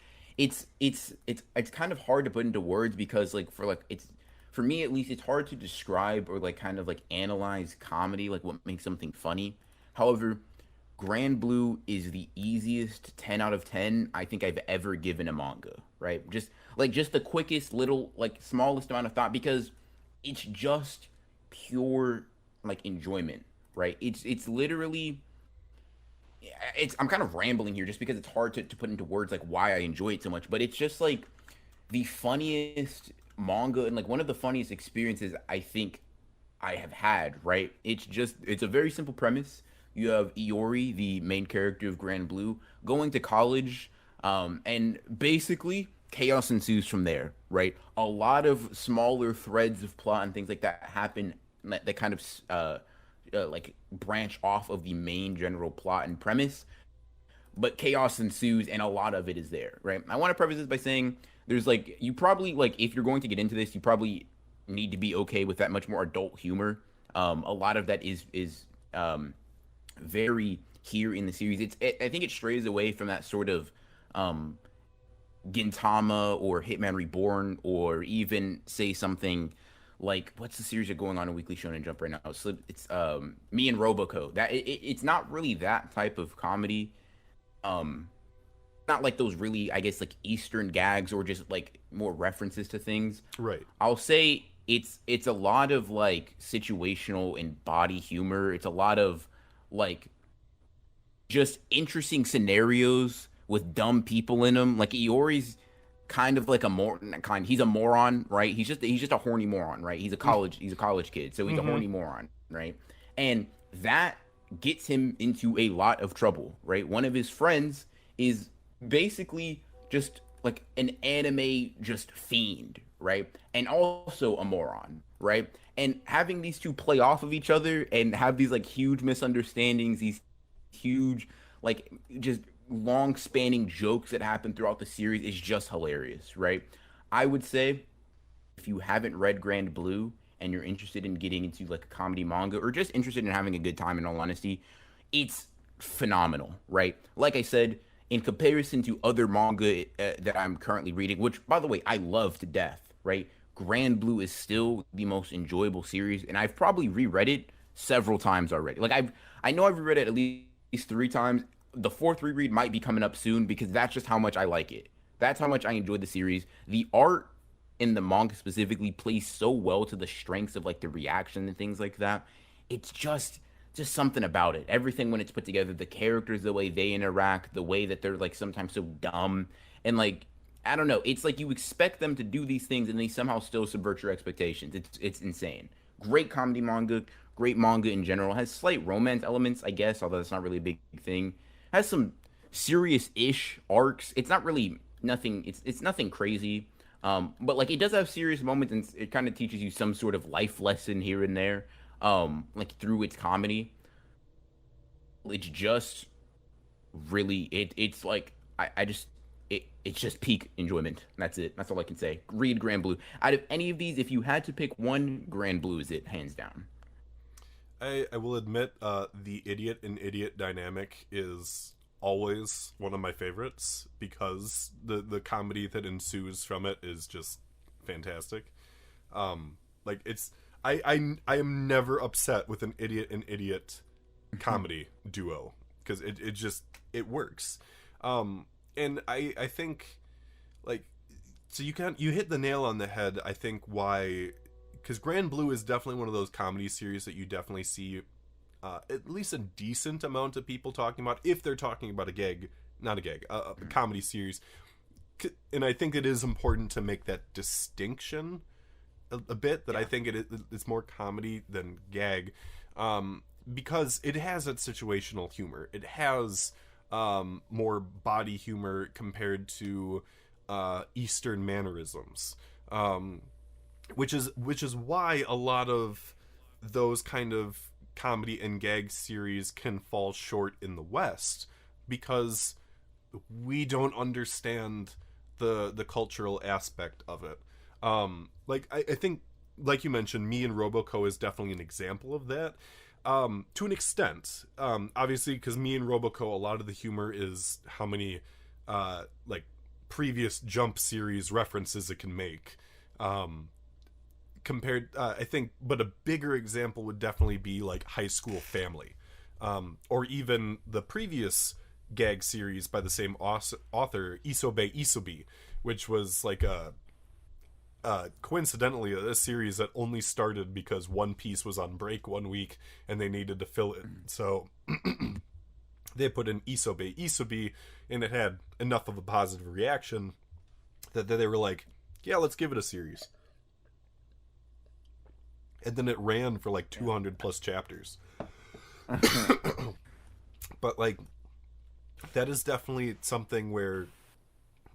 kind of hard to put into words because like for me at least, it's hard to describe or like kind of like analyze comedy, like what makes something funny. However, Grand Blue is the easiest 10 out of 10 I think I've ever given a manga, right? Just the quickest little like smallest amount of thought, because it's just pure like enjoyment, right? It's literally I'm kind of rambling here just because it's hard to put into words like why I enjoy it so much, but it's just like the funniest manga and like one of the funniest experiences I think I have had, right? It's a very simple premise. You have Iori, the main character of Grand Blue, going to college, and basically chaos ensues from there, right? A lot of smaller threads of plot and things like that happen that kind of like branch off of the main general plot and premise, but chaos ensues and a lot of it is there, right? I want to preface this by saying there's like you probably like if you're going to get into this, you probably need to be okay with that much more adult humor. A lot of that is very here in the series. I think it strays away from that sort of um, Gintama or Hitman Reborn, or even say something like what's the series that's going on in Weekly Shonen Jump right now? It's Me and Roboco. It's not really that type of comedy. Um, Not like those really, I guess, like Eastern gags or just like more references to things. Right. I'll say it's a lot of like situational and body humor. It's a lot of like just interesting scenarios with dumb people in them. Like Iori's kind of like he's a moron, right? He's just a horny moron, right? He's a college kid, so he's a horny moron, right? And that gets him into a lot of trouble, right? One of his friends is basically just like an anime just fiend, right? And also a moron, right? And having these two play off of each other and have these like huge misunderstandings, these huge like just long spanning jokes that happen throughout the series is just hilarious, right? I would say if you haven't read Grand Blue and you're interested in getting into like a comedy manga or just interested in having a good time, in all honesty, it's phenomenal, right? Like I said, in comparison to other manga that I'm currently reading, which by the way I love to death, right? Grand Blue is still the most enjoyable series, and I've probably reread it several times already. Like I know I've reread it at least 3 times. The fourth reread might be coming up soon because that's just how much I like it. That's how much I enjoyed the series. The art in the manga specifically plays so well to the strengths of like the reaction and things like that. It's just something about it. Everything when it's put together, the characters, the way they interact, the way that they're like sometimes so dumb and like I don't know. It's like you expect them to do these things and they somehow still subvert your expectations. It's insane. Great comedy manga, great manga in general. Has slight romance elements, I guess, although it's not really a big thing. Has some serious-ish arcs. It's not really nothing. It's nothing crazy. But like it does have serious moments and it kind of teaches you some sort of life lesson here and there. Like through its comedy. It's just really it's like I just it's just peak enjoyment. That's it. That's all I can say. Read Grand Blue. Out of any of these, if you had to pick one, Grand Blue is it, hands down. I will admit, the idiot and idiot dynamic is always one of my favorites because the comedy that ensues from it is just fantastic. Like it's I am never upset with an idiot and idiot comedy duo because it works. And I think like so you hit the nail on the head. I think why, because Grand Blue is definitely one of those comedy series that you definitely see at least a decent amount of people talking about if they're talking about a comedy series. And I think it is important to make that distinction a bit that I think it's more comedy than gag, because it has that situational humor. It has more body humor compared to Eastern mannerisms, which is why a lot of those kind of comedy and gag series can fall short in the West because we don't understand the cultural aspect of it. Like I think, like you mentioned, Me and Roboco is definitely an example of that. To an extent, obviously, because Me and Roboco, a lot of the humor is how many like previous Jump series references it can make. Compared, I think, but a bigger example would definitely be like High School Family, or even the previous gag series by the same author, Isobe Isobe, which was like coincidentally a series that only started because One Piece was on break one week and they needed to fill it. So they put in Isobe Isobe, and it had enough of a positive reaction that they were like, yeah, let's give it a series. and then it ran for like 200 plus chapters. But like, that is definitely something where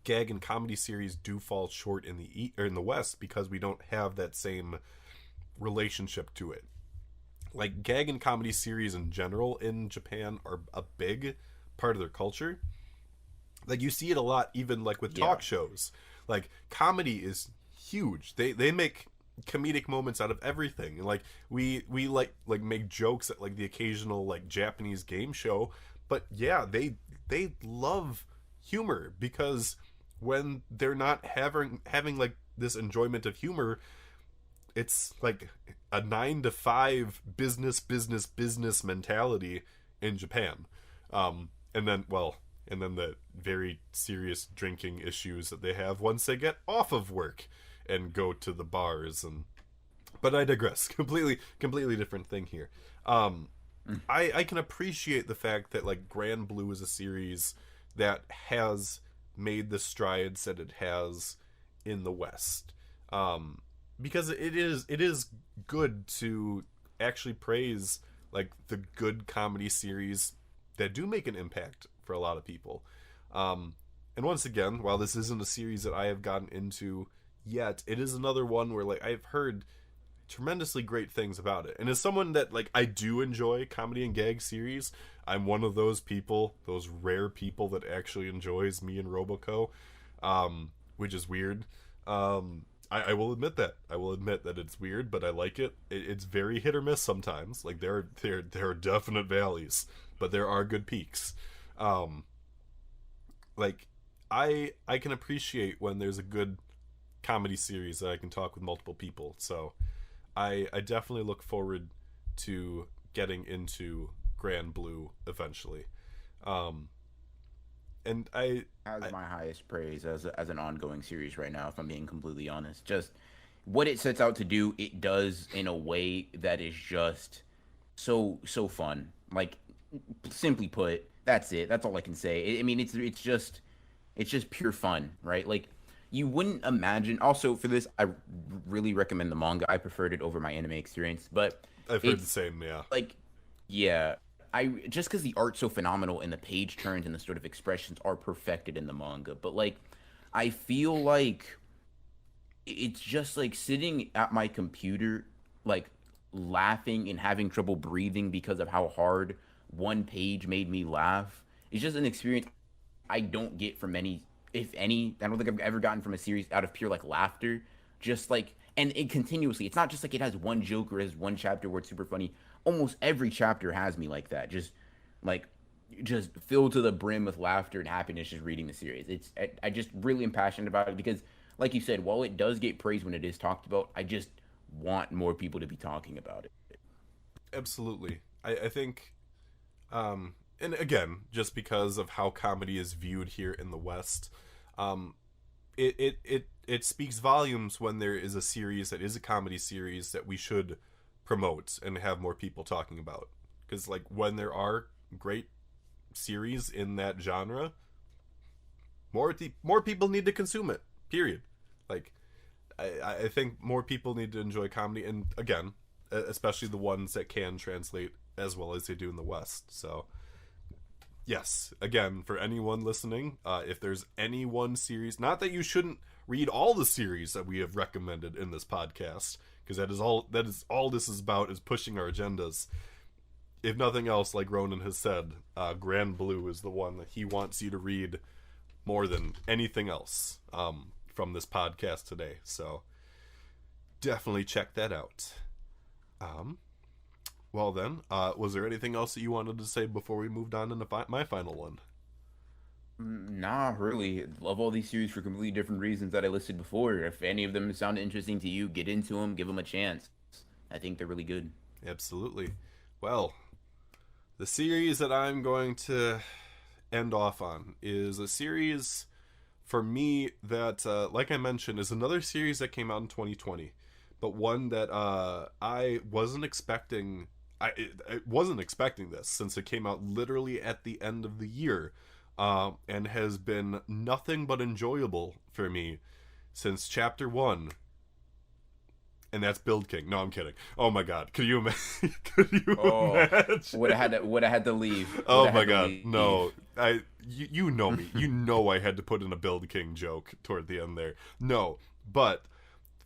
gag and comedy series do fall short in the West, because we don't have that same relationship to it. Like, gag and comedy series in general in Japan are a big part of their culture. Like, you see it a lot even like with talk shows. Like, comedy is huge. They make comedic moments out of everything. And like, we like make jokes at like the occasional like Japanese game show, but yeah, they love humor, because when they're not having like this enjoyment of humor, it's like a 9 to 5 business mentality in Japan. And then the very serious drinking issues that they have once they get off of work and go to the bars. But I digress. Completely different thing here. I can appreciate the fact that like Grand Blue is a series that has made the strides that it has in the West, because it is good to actually praise like the good comedy series that do make an impact for a lot of people. And once again, while this isn't a series that I have gotten into yet, it is another one where like I've heard tremendously great things about it. And as someone that like, I do enjoy comedy and gag series, I'm one of those people, those rare people that actually enjoys me and Roboco, which is weird. I will admit that. I will admit that it's weird, but I like it. It's very hit or miss sometimes. Like there are definite valleys, but there are good peaks. Like I can appreciate when there's a good comedy series that I can talk with multiple people. So I definitely look forward to getting into Grand Blue eventually. And I my highest praise as an ongoing series right now, if I'm being completely honest. Just what it sets out to do, it does in a way that is just so fun. Like, simply put, that's it. That's all I can say. I mean, it's just pure fun, right? Like, you wouldn't imagine. Also, for this, I really recommend the manga. I preferred it over my anime experience, but I've heard the same. Yeah, like, yeah. I just because the art's so phenomenal and the page turns and the sort of expressions are perfected in the manga, but like, I feel like it's just like sitting at my computer, like laughing and having trouble breathing because of how hard one page made me laugh. It's just an experience I don't get from any, if any. I don't think I've ever gotten from a series out of pure like laughter. Just like, and it continuously. It's not just like it has one joke or it has one chapter where it's super funny. Almost every chapter has me like that. Just filled to the brim with laughter and happiness just reading the series. I just really am passionate about it because, like you said, while it does get praise when it is talked about, I just want more people to be talking about it. Absolutely. I think, and again, just because of how comedy is viewed here in the West, it speaks volumes when there is a series that is a comedy series that we should promote and have more people talking about. Because like, when there are great series in that genre, more people need to consume it, period. Like, I think more people need to enjoy comedy, and again, especially the ones that can translate as well as they do in the West. So yes, again, for anyone listening, if there's any one series, not that you shouldn't read all the series that we have recommended in this podcast, because that is all this is about, is pushing our agendas. If nothing else, like Ronan has said, Grand Blue is the one that he wants you to read more than anything else from this podcast today. So definitely check that out. Well then, was there anything else that you wanted to say before we moved on into my final one? Nah, really. Love all these series for completely different reasons that I listed before. If any of them sound interesting to you, get into them, give them a chance. I think they're really good. Absolutely. Well, the series that I'm going to end off on is a series for me that, like I mentioned, is another series that came out in 2020, but one that I wasn't expecting. I wasn't expecting this, since it came out literally at the end of the year. And has been nothing but enjoyable for me since chapter 1. and that's Build King. No, I'm kidding. Oh my god, could you imagine? Could you Oh, imagine? would have had to leave. Oh my god, no. You know me. You know I had to put in a Build King joke toward the end there. No, but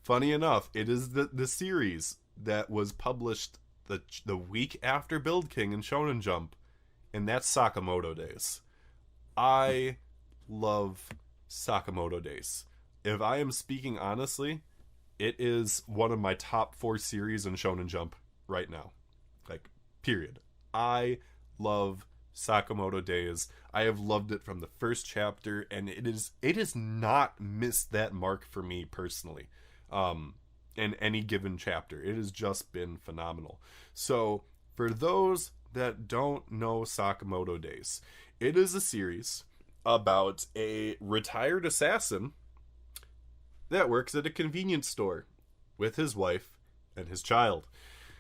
funny enough, it is the series that was published the week after Build King and Shonen Jump, and that's Sakamoto Days. I love Sakamoto Days. If I am speaking honestly, it is one of my top 4 series in Shonen Jump right now. Like, period. I love Sakamoto Days. I have loved it from the first chapter, and it has not missed that mark for me personally. In any given chapter. It has just been phenomenal. So, for those that don't know Sakamoto Days, it is a series about a retired assassin that works at a convenience store with his wife and his child.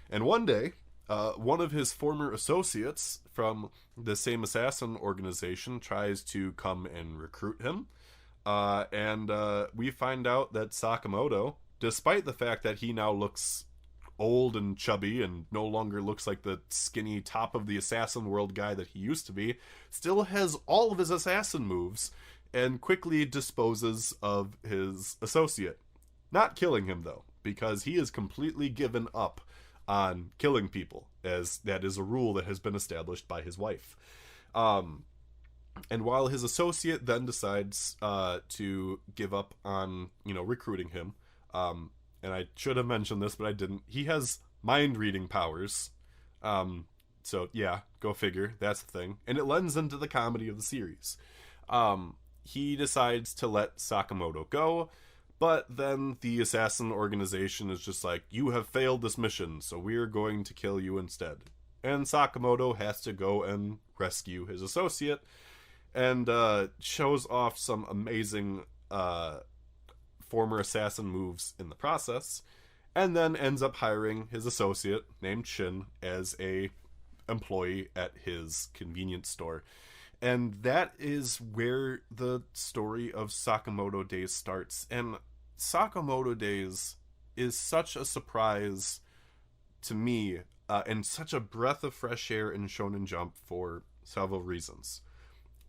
And one day, one of his former associates from the same assassin organization tries to come and recruit him. And we find out that Sakamoto, despite the fact that he now looks old and chubby and no longer looks like the skinny top of the assassin world guy that he used to be, still has all of his assassin moves and quickly disposes of his associate. Not killing him, though, because he is completely given up on killing people, as that is a rule that has been established by his wife. And while his associate then decides to give up on, recruiting him, and I should have mentioned this, but I didn't. He has mind-reading powers. So, yeah, go figure. That's the thing. And it lends into the comedy of the series. He decides to let Sakamoto go, but then the assassin organization is just like, you have failed this mission, so we're going to kill you instead. And Sakamoto has to go and rescue his associate, and shows off some amazing former assassin moves in the process, and then ends up hiring his associate named Shin as a employee at his convenience store. And that is where the story of Sakamoto Days starts. And Sakamoto Days is such a surprise to me, and such a breath of fresh air in Shonen Jump for several reasons.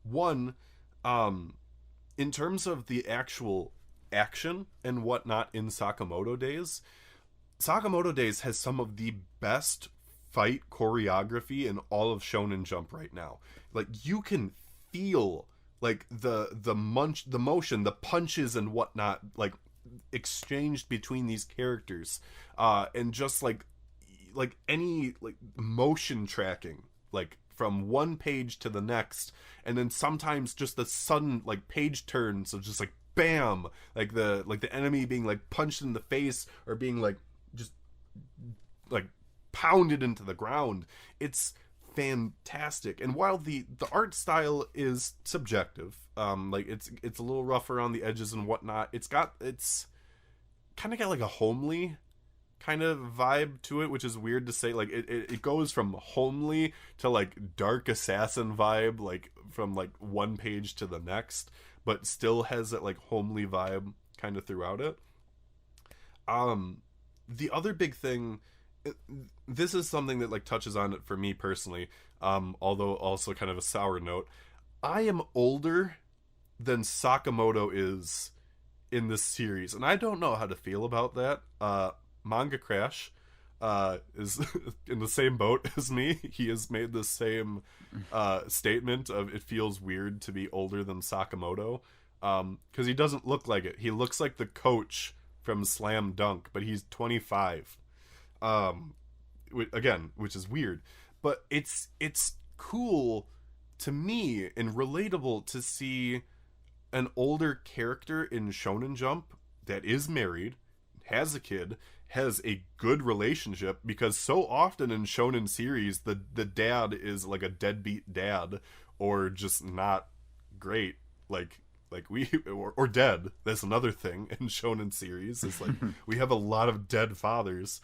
One, in terms of the actual action and whatnot in Sakamoto Days has some of the best fight choreography in all of Shonen Jump right now. Like, you can feel like the motion, the punches and whatnot, like exchanged between these characters, and just like any like motion tracking, like from one page to the next, and then sometimes just the sudden like page turns of just like bam, like the enemy being like punched in the face or being like just like pounded into the ground. It's fantastic. And while the art style is subjective, like it's a little rough around the edges and whatnot, it's kind of got like a homely kind of vibe to it, which is weird to say. Like it goes from homely to like dark assassin vibe, like from like one page to the next, but still has that like homely vibe kind of throughout it. The other big thing, this is something that like touches on it for me personally, although also kind of a sour note. I am older than Sakamoto is in this series, and I don't know how to feel about that. Manga Crash is in the same boat as me. He has made the same statement of it feels weird to be older than Sakamoto, because he doesn't look like it. He looks like the coach from Slam Dunk, but he's 25. Again, which is weird, but it's cool to me and relatable to see an older character in Shonen Jump that is married, has a kid, has a good relationship, because so often in shonen series the dad is like a deadbeat dad, or just not great, like we or dead. That's another thing in shonen series, is like we have a lot of dead fathers.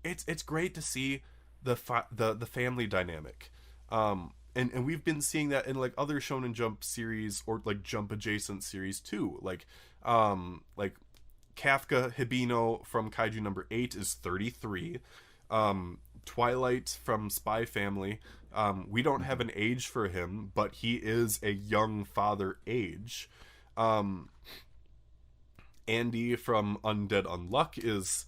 It's great to see the family dynamic, and we've been seeing that in like other Shonen Jump series or like Jump adjacent series too, like Kafka Hibino from Kaiju number 8 is 33. Twilight from Spy Family, we don't have an age for him, but he is a young father age. Andy from Undead Unluck is,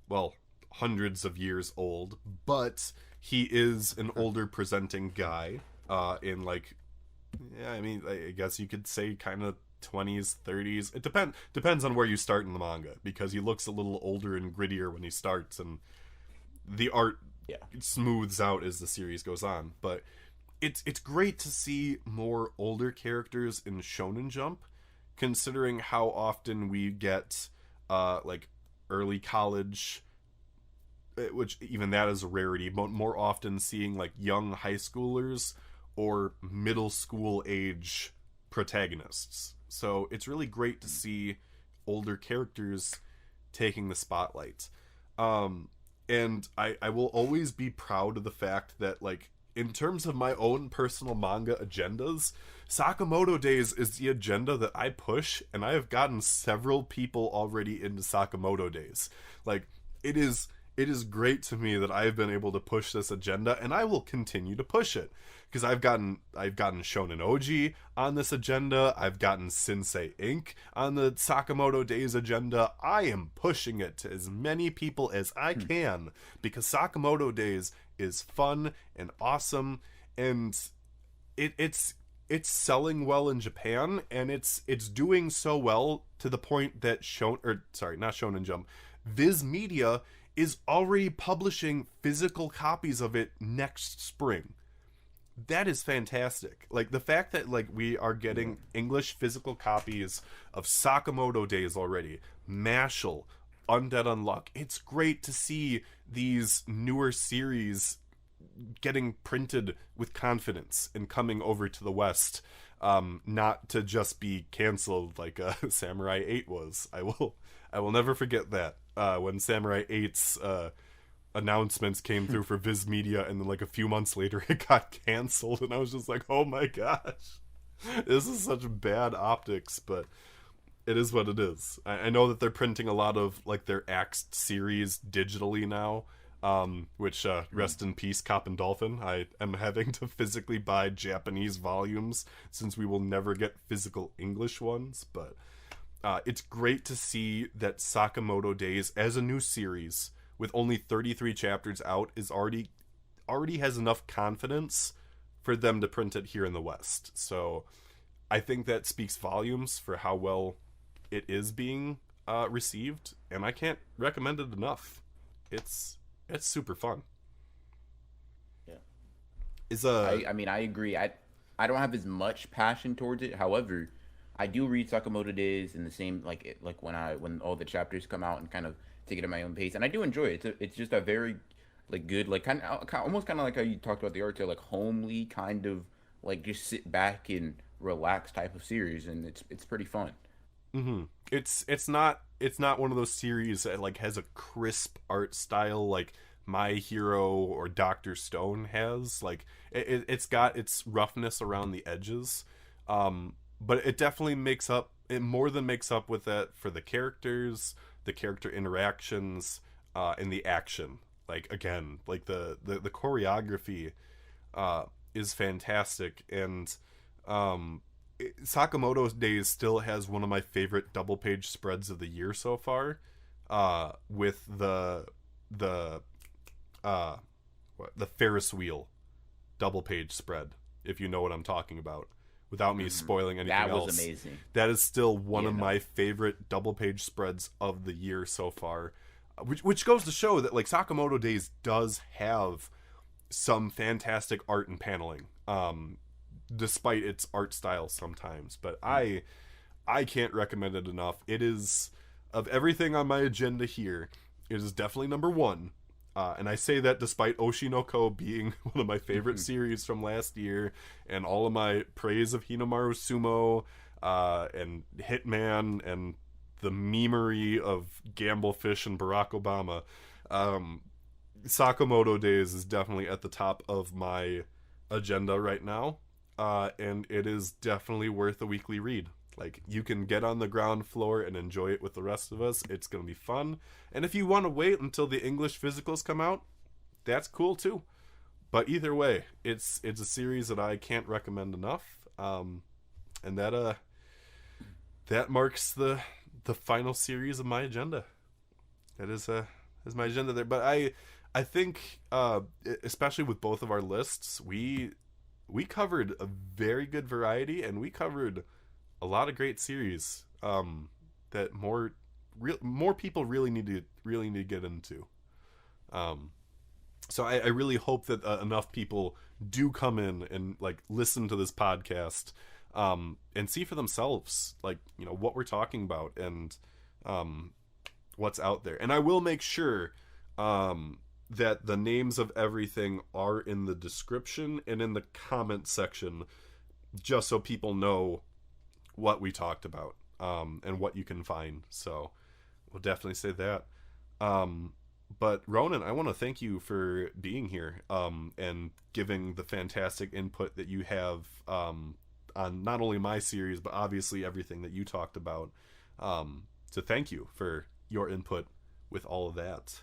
well, hundreds of years old, but he is an older presenting guy, in like, yeah, I mean, I guess you could say kind of 20s, 30s. It depends on where you start in the manga, because he looks a little older and grittier when he starts, and the art smooths out as the series goes on. But it's great to see more older characters in Shonen Jump, considering how often we get like early college, which even that is a rarity, but more often seeing like young high schoolers or middle school age protagonists. So it's really great to see older characters taking the spotlight. And I will always be proud of the fact that, like, in terms of my own personal manga agendas, Sakamoto Days is the agenda that I push, and I have gotten several people already into Sakamoto Days. Like, it is great to me that I've been able to push this agenda, and I will continue to push it. Because I've gotten Shonen Oji on this agenda, I've gotten Sensei Inc. on the Sakamoto Days agenda. I am pushing it to as many people as I can, because Sakamoto Days is fun and awesome, and it's selling well in Japan, and it's doing so well to the point that not Shonen Jump, Viz Media is already publishing physical copies of it next spring. That is fantastic. Like, the fact that, like, we are getting English physical copies of Sakamoto Days already, Mashal, Undead Unluck, it's great to see these newer series getting printed with confidence and coming over to the West, not to just be canceled like Samurai 8 was. I will never forget that, when Samurai 8's announcements came through for Viz Media, and then like a few months later it got canceled, and I was just like, oh my gosh, this is such bad optics. But it is what it is. I know that they're printing a lot of like their Axed series digitally now, which rest in peace Cop and Dolphin. I am having to physically buy Japanese volumes since we will never get physical English ones. But it's great to see that Sakamoto Days as a new series with only 33 chapters out is already has enough confidence for them to print it here in the West. So I think that speaks volumes for how well it is being received, and I can't recommend it enough. It's super fun. Yeah. I mean, I agree. I don't have as much passion towards it. However, I do read Sakamoto Days in the same like when all the chapters come out, and kind of take it at my own pace, and I do enjoy it. It's just a very like good, like almost kind of like how you talked about the art, like homely kind of like just sit back and relax type of series, and it's pretty fun. Mm-hmm. It's not one of those series that like has a crisp art style like My Hero or Dr. Stone has. Like it's got its roughness around the edges, but it definitely more than makes up with that for the characters, the character interactions, and the action. Like, again, like the choreography is fantastic, and Sakamoto Days still has one of my favorite double page spreads of the year so far, with the Ferris wheel double page spread, if you know what I'm talking about. Without me spoiling anything else. That was amazing. That is still one of my favorite double page spreads of the year so far. Which goes to show that like Sakamoto Days does have some fantastic art and paneling, despite its art style sometimes. But I can't recommend it enough. It is, of everything on my agenda here, it is definitely number one. And I say that despite Oshi no Ko being one of my favorite series from last year, and all of my praise of Hinomaru Sumo, and Hitman, and the memery of Gamblefish and Barack Obama. Sakamoto Days is definitely at the top of my agenda right now, and it is definitely worth a weekly read. Like, you can get on the ground floor and enjoy it with the rest of us. It's going to be fun. And if you want to wait until the English physicals come out, that's cool too. But either way, it's a series that I can't recommend enough. And that marks the final series of my agenda. That is my agenda there. But I think, especially with both of our lists, we covered a very good variety, and we covered a lot of great series that more people really need to get into. So I really hope that enough people do come in and like listen to this podcast and see for themselves, like, you know, what we're talking about and what's out there. And I will make sure that the names of everything are in the description and in the comment section, just so people know what we talked about and what you can find. So we'll definitely say that. But Ronan, I want to thank you for being here and giving the fantastic input that you have on not only my series, but obviously everything that you talked about. So thank you for your input with all of that.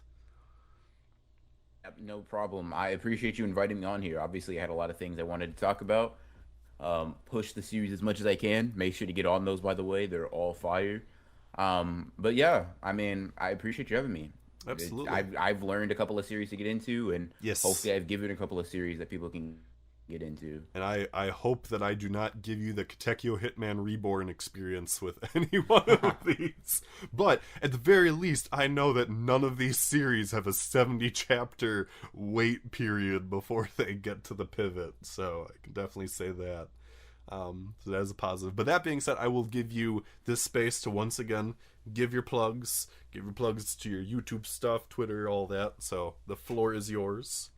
No problem. I appreciate you inviting me on here. Obviously, I had a lot of things I wanted to talk about. Push the series as much as I can. Make sure to get on those, by the way. They're all fire. But yeah, I mean, I appreciate you having me. Absolutely. I've learned a couple of series to get into, and yes, hopefully I've given a couple of series that people can get into. And I hope that I do not give you the Katekyo Hitman Reborn experience with any one of these. But at the very least, I know that none of these series have a 70 chapter wait period before they get to the pivot. So I can definitely say that. So that is a positive. But that being said, I will give you this space to once again give your plugs. Give your plugs to your YouTube stuff, Twitter, all that. So the floor is yours.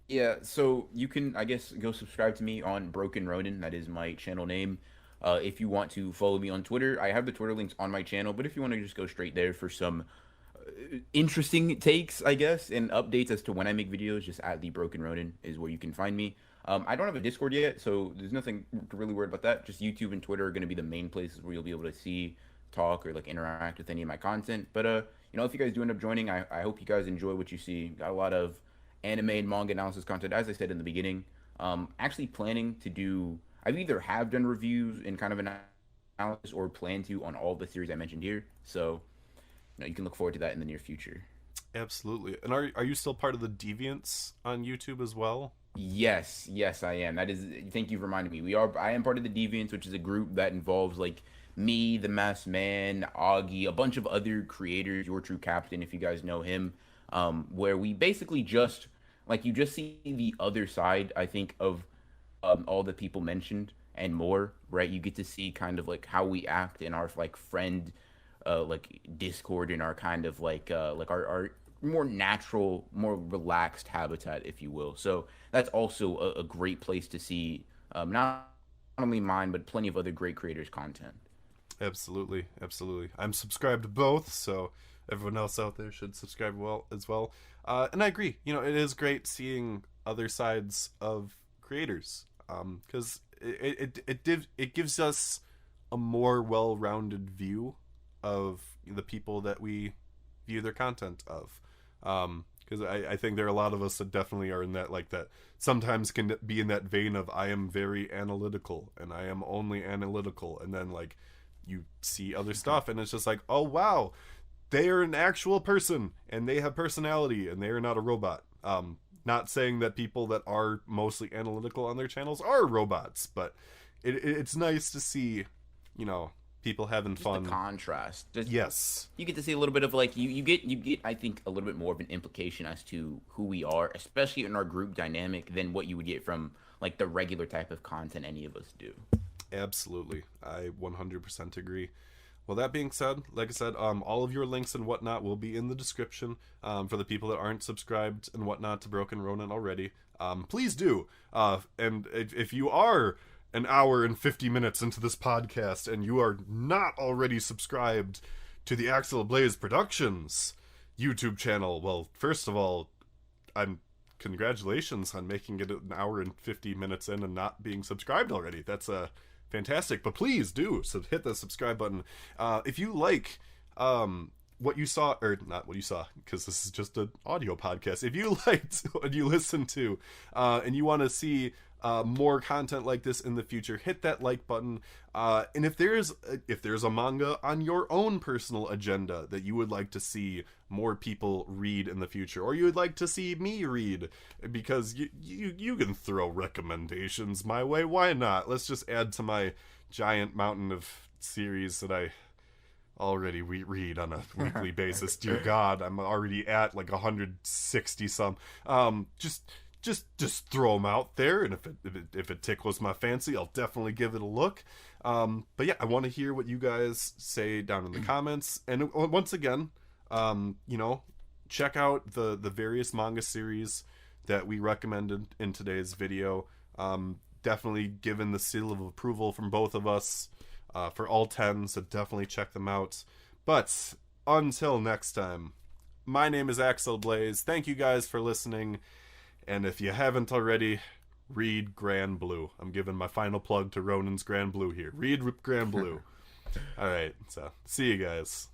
Yeah, so you can, I guess, go subscribe to me on Broken Ronin. That is my channel name. If you want to follow me on Twitter, I have the Twitter links on my channel. But if you want to just go straight there for some interesting takes, I guess, and updates as to when I make videos, just at the Broken Ronin is where you can find me. I don't have a Discord yet, so there's nothing to really worry about that. Just YouTube and Twitter are going to be the main places where you'll be able to see, talk, or like interact with any of my content. But you know, if you guys do end up joining, I hope you guys enjoy what you see. Got a lot of anime and manga analysis content, as I said in the beginning. Actually planning to do, I've either have done reviews and kind of analysis or plan to on all the series I mentioned here. So, you know, you can look forward to that in the near future. Absolutely. And are you still part of the Deviants on YouTube as well? Yes, I am. That is, thank you for reminding me. I am part of the Deviants, which is a group that involves like me, the Masked Man, Augie, a bunch of other creators, Your True Captain, if you guys know him. Where we basically just, like, you just see the other side, I think, of all the people mentioned and more, right? You get to see kind of like how we act in our like friend like Discord, in our kind of like our more natural, more relaxed habitat, if you will. So that's also a great place to see not only mine, but plenty of other great creators' content. Absolutely. I'm subscribed to both, so everyone else out there should subscribe as well. And I agree. You know, it is great seeing other sides of creators, because it gives us a more well-rounded view of the people that we view their content of. Because I think there are a lot of us that definitely are in that, like, that sometimes can be in that vein of I am very analytical and I am only analytical, and then like you see other stuff and it's just like, oh wow, they are an actual person and they have personality and they are not a robot. Not saying that people that are mostly analytical on their channels are robots, but it's nice to see, you know, people having just fun. The contrast. Yes. You get to see a little bit of like you get I think a little bit more of an implication as to who we are, especially in our group dynamic, than what you would get from like the regular type of content any of us do. Absolutely. I 100% agree. Well, that being said, like I said, all of your links and whatnot will be in the description for the people that aren't subscribed and whatnot to Broken Ronin already. Please do. And if you are an hour and 50 minutes into this podcast and you are not already subscribed to the Axel Blaze Productions YouTube channel, well, first of all, I'm congratulations on making it an hour and 50 minutes in and not being subscribed already. That's fantastic. But please do hit the subscribe button. If you like what you saw, or not what you saw, because this is just an audio podcast. If you liked what you listened to, and you want to see more content like this in the future, hit that like button. And if there's a manga on your own personal agenda that you would like to see more people read in the future, or you would like to see me read, because you can throw recommendations my way, why not? Let's just add to my giant mountain of series that I already read on a weekly basis. Dear God, I'm already at like 160 some. Just throw them out there, and if it tickles my fancy, I'll definitely give it a look. But yeah, I want to hear what you guys say down in the comments. And once again, check out the various manga series that we recommended in today's video. Definitely given the seal of approval from both of us for all 10, so definitely check them out. But until next time, my name is Axel Blaze. Thank you guys for listening. And if you haven't already, read Grand Blue. I'm giving my final plug to Ronin's Grand Blue here. Read Grand Blue. All right, so see you guys.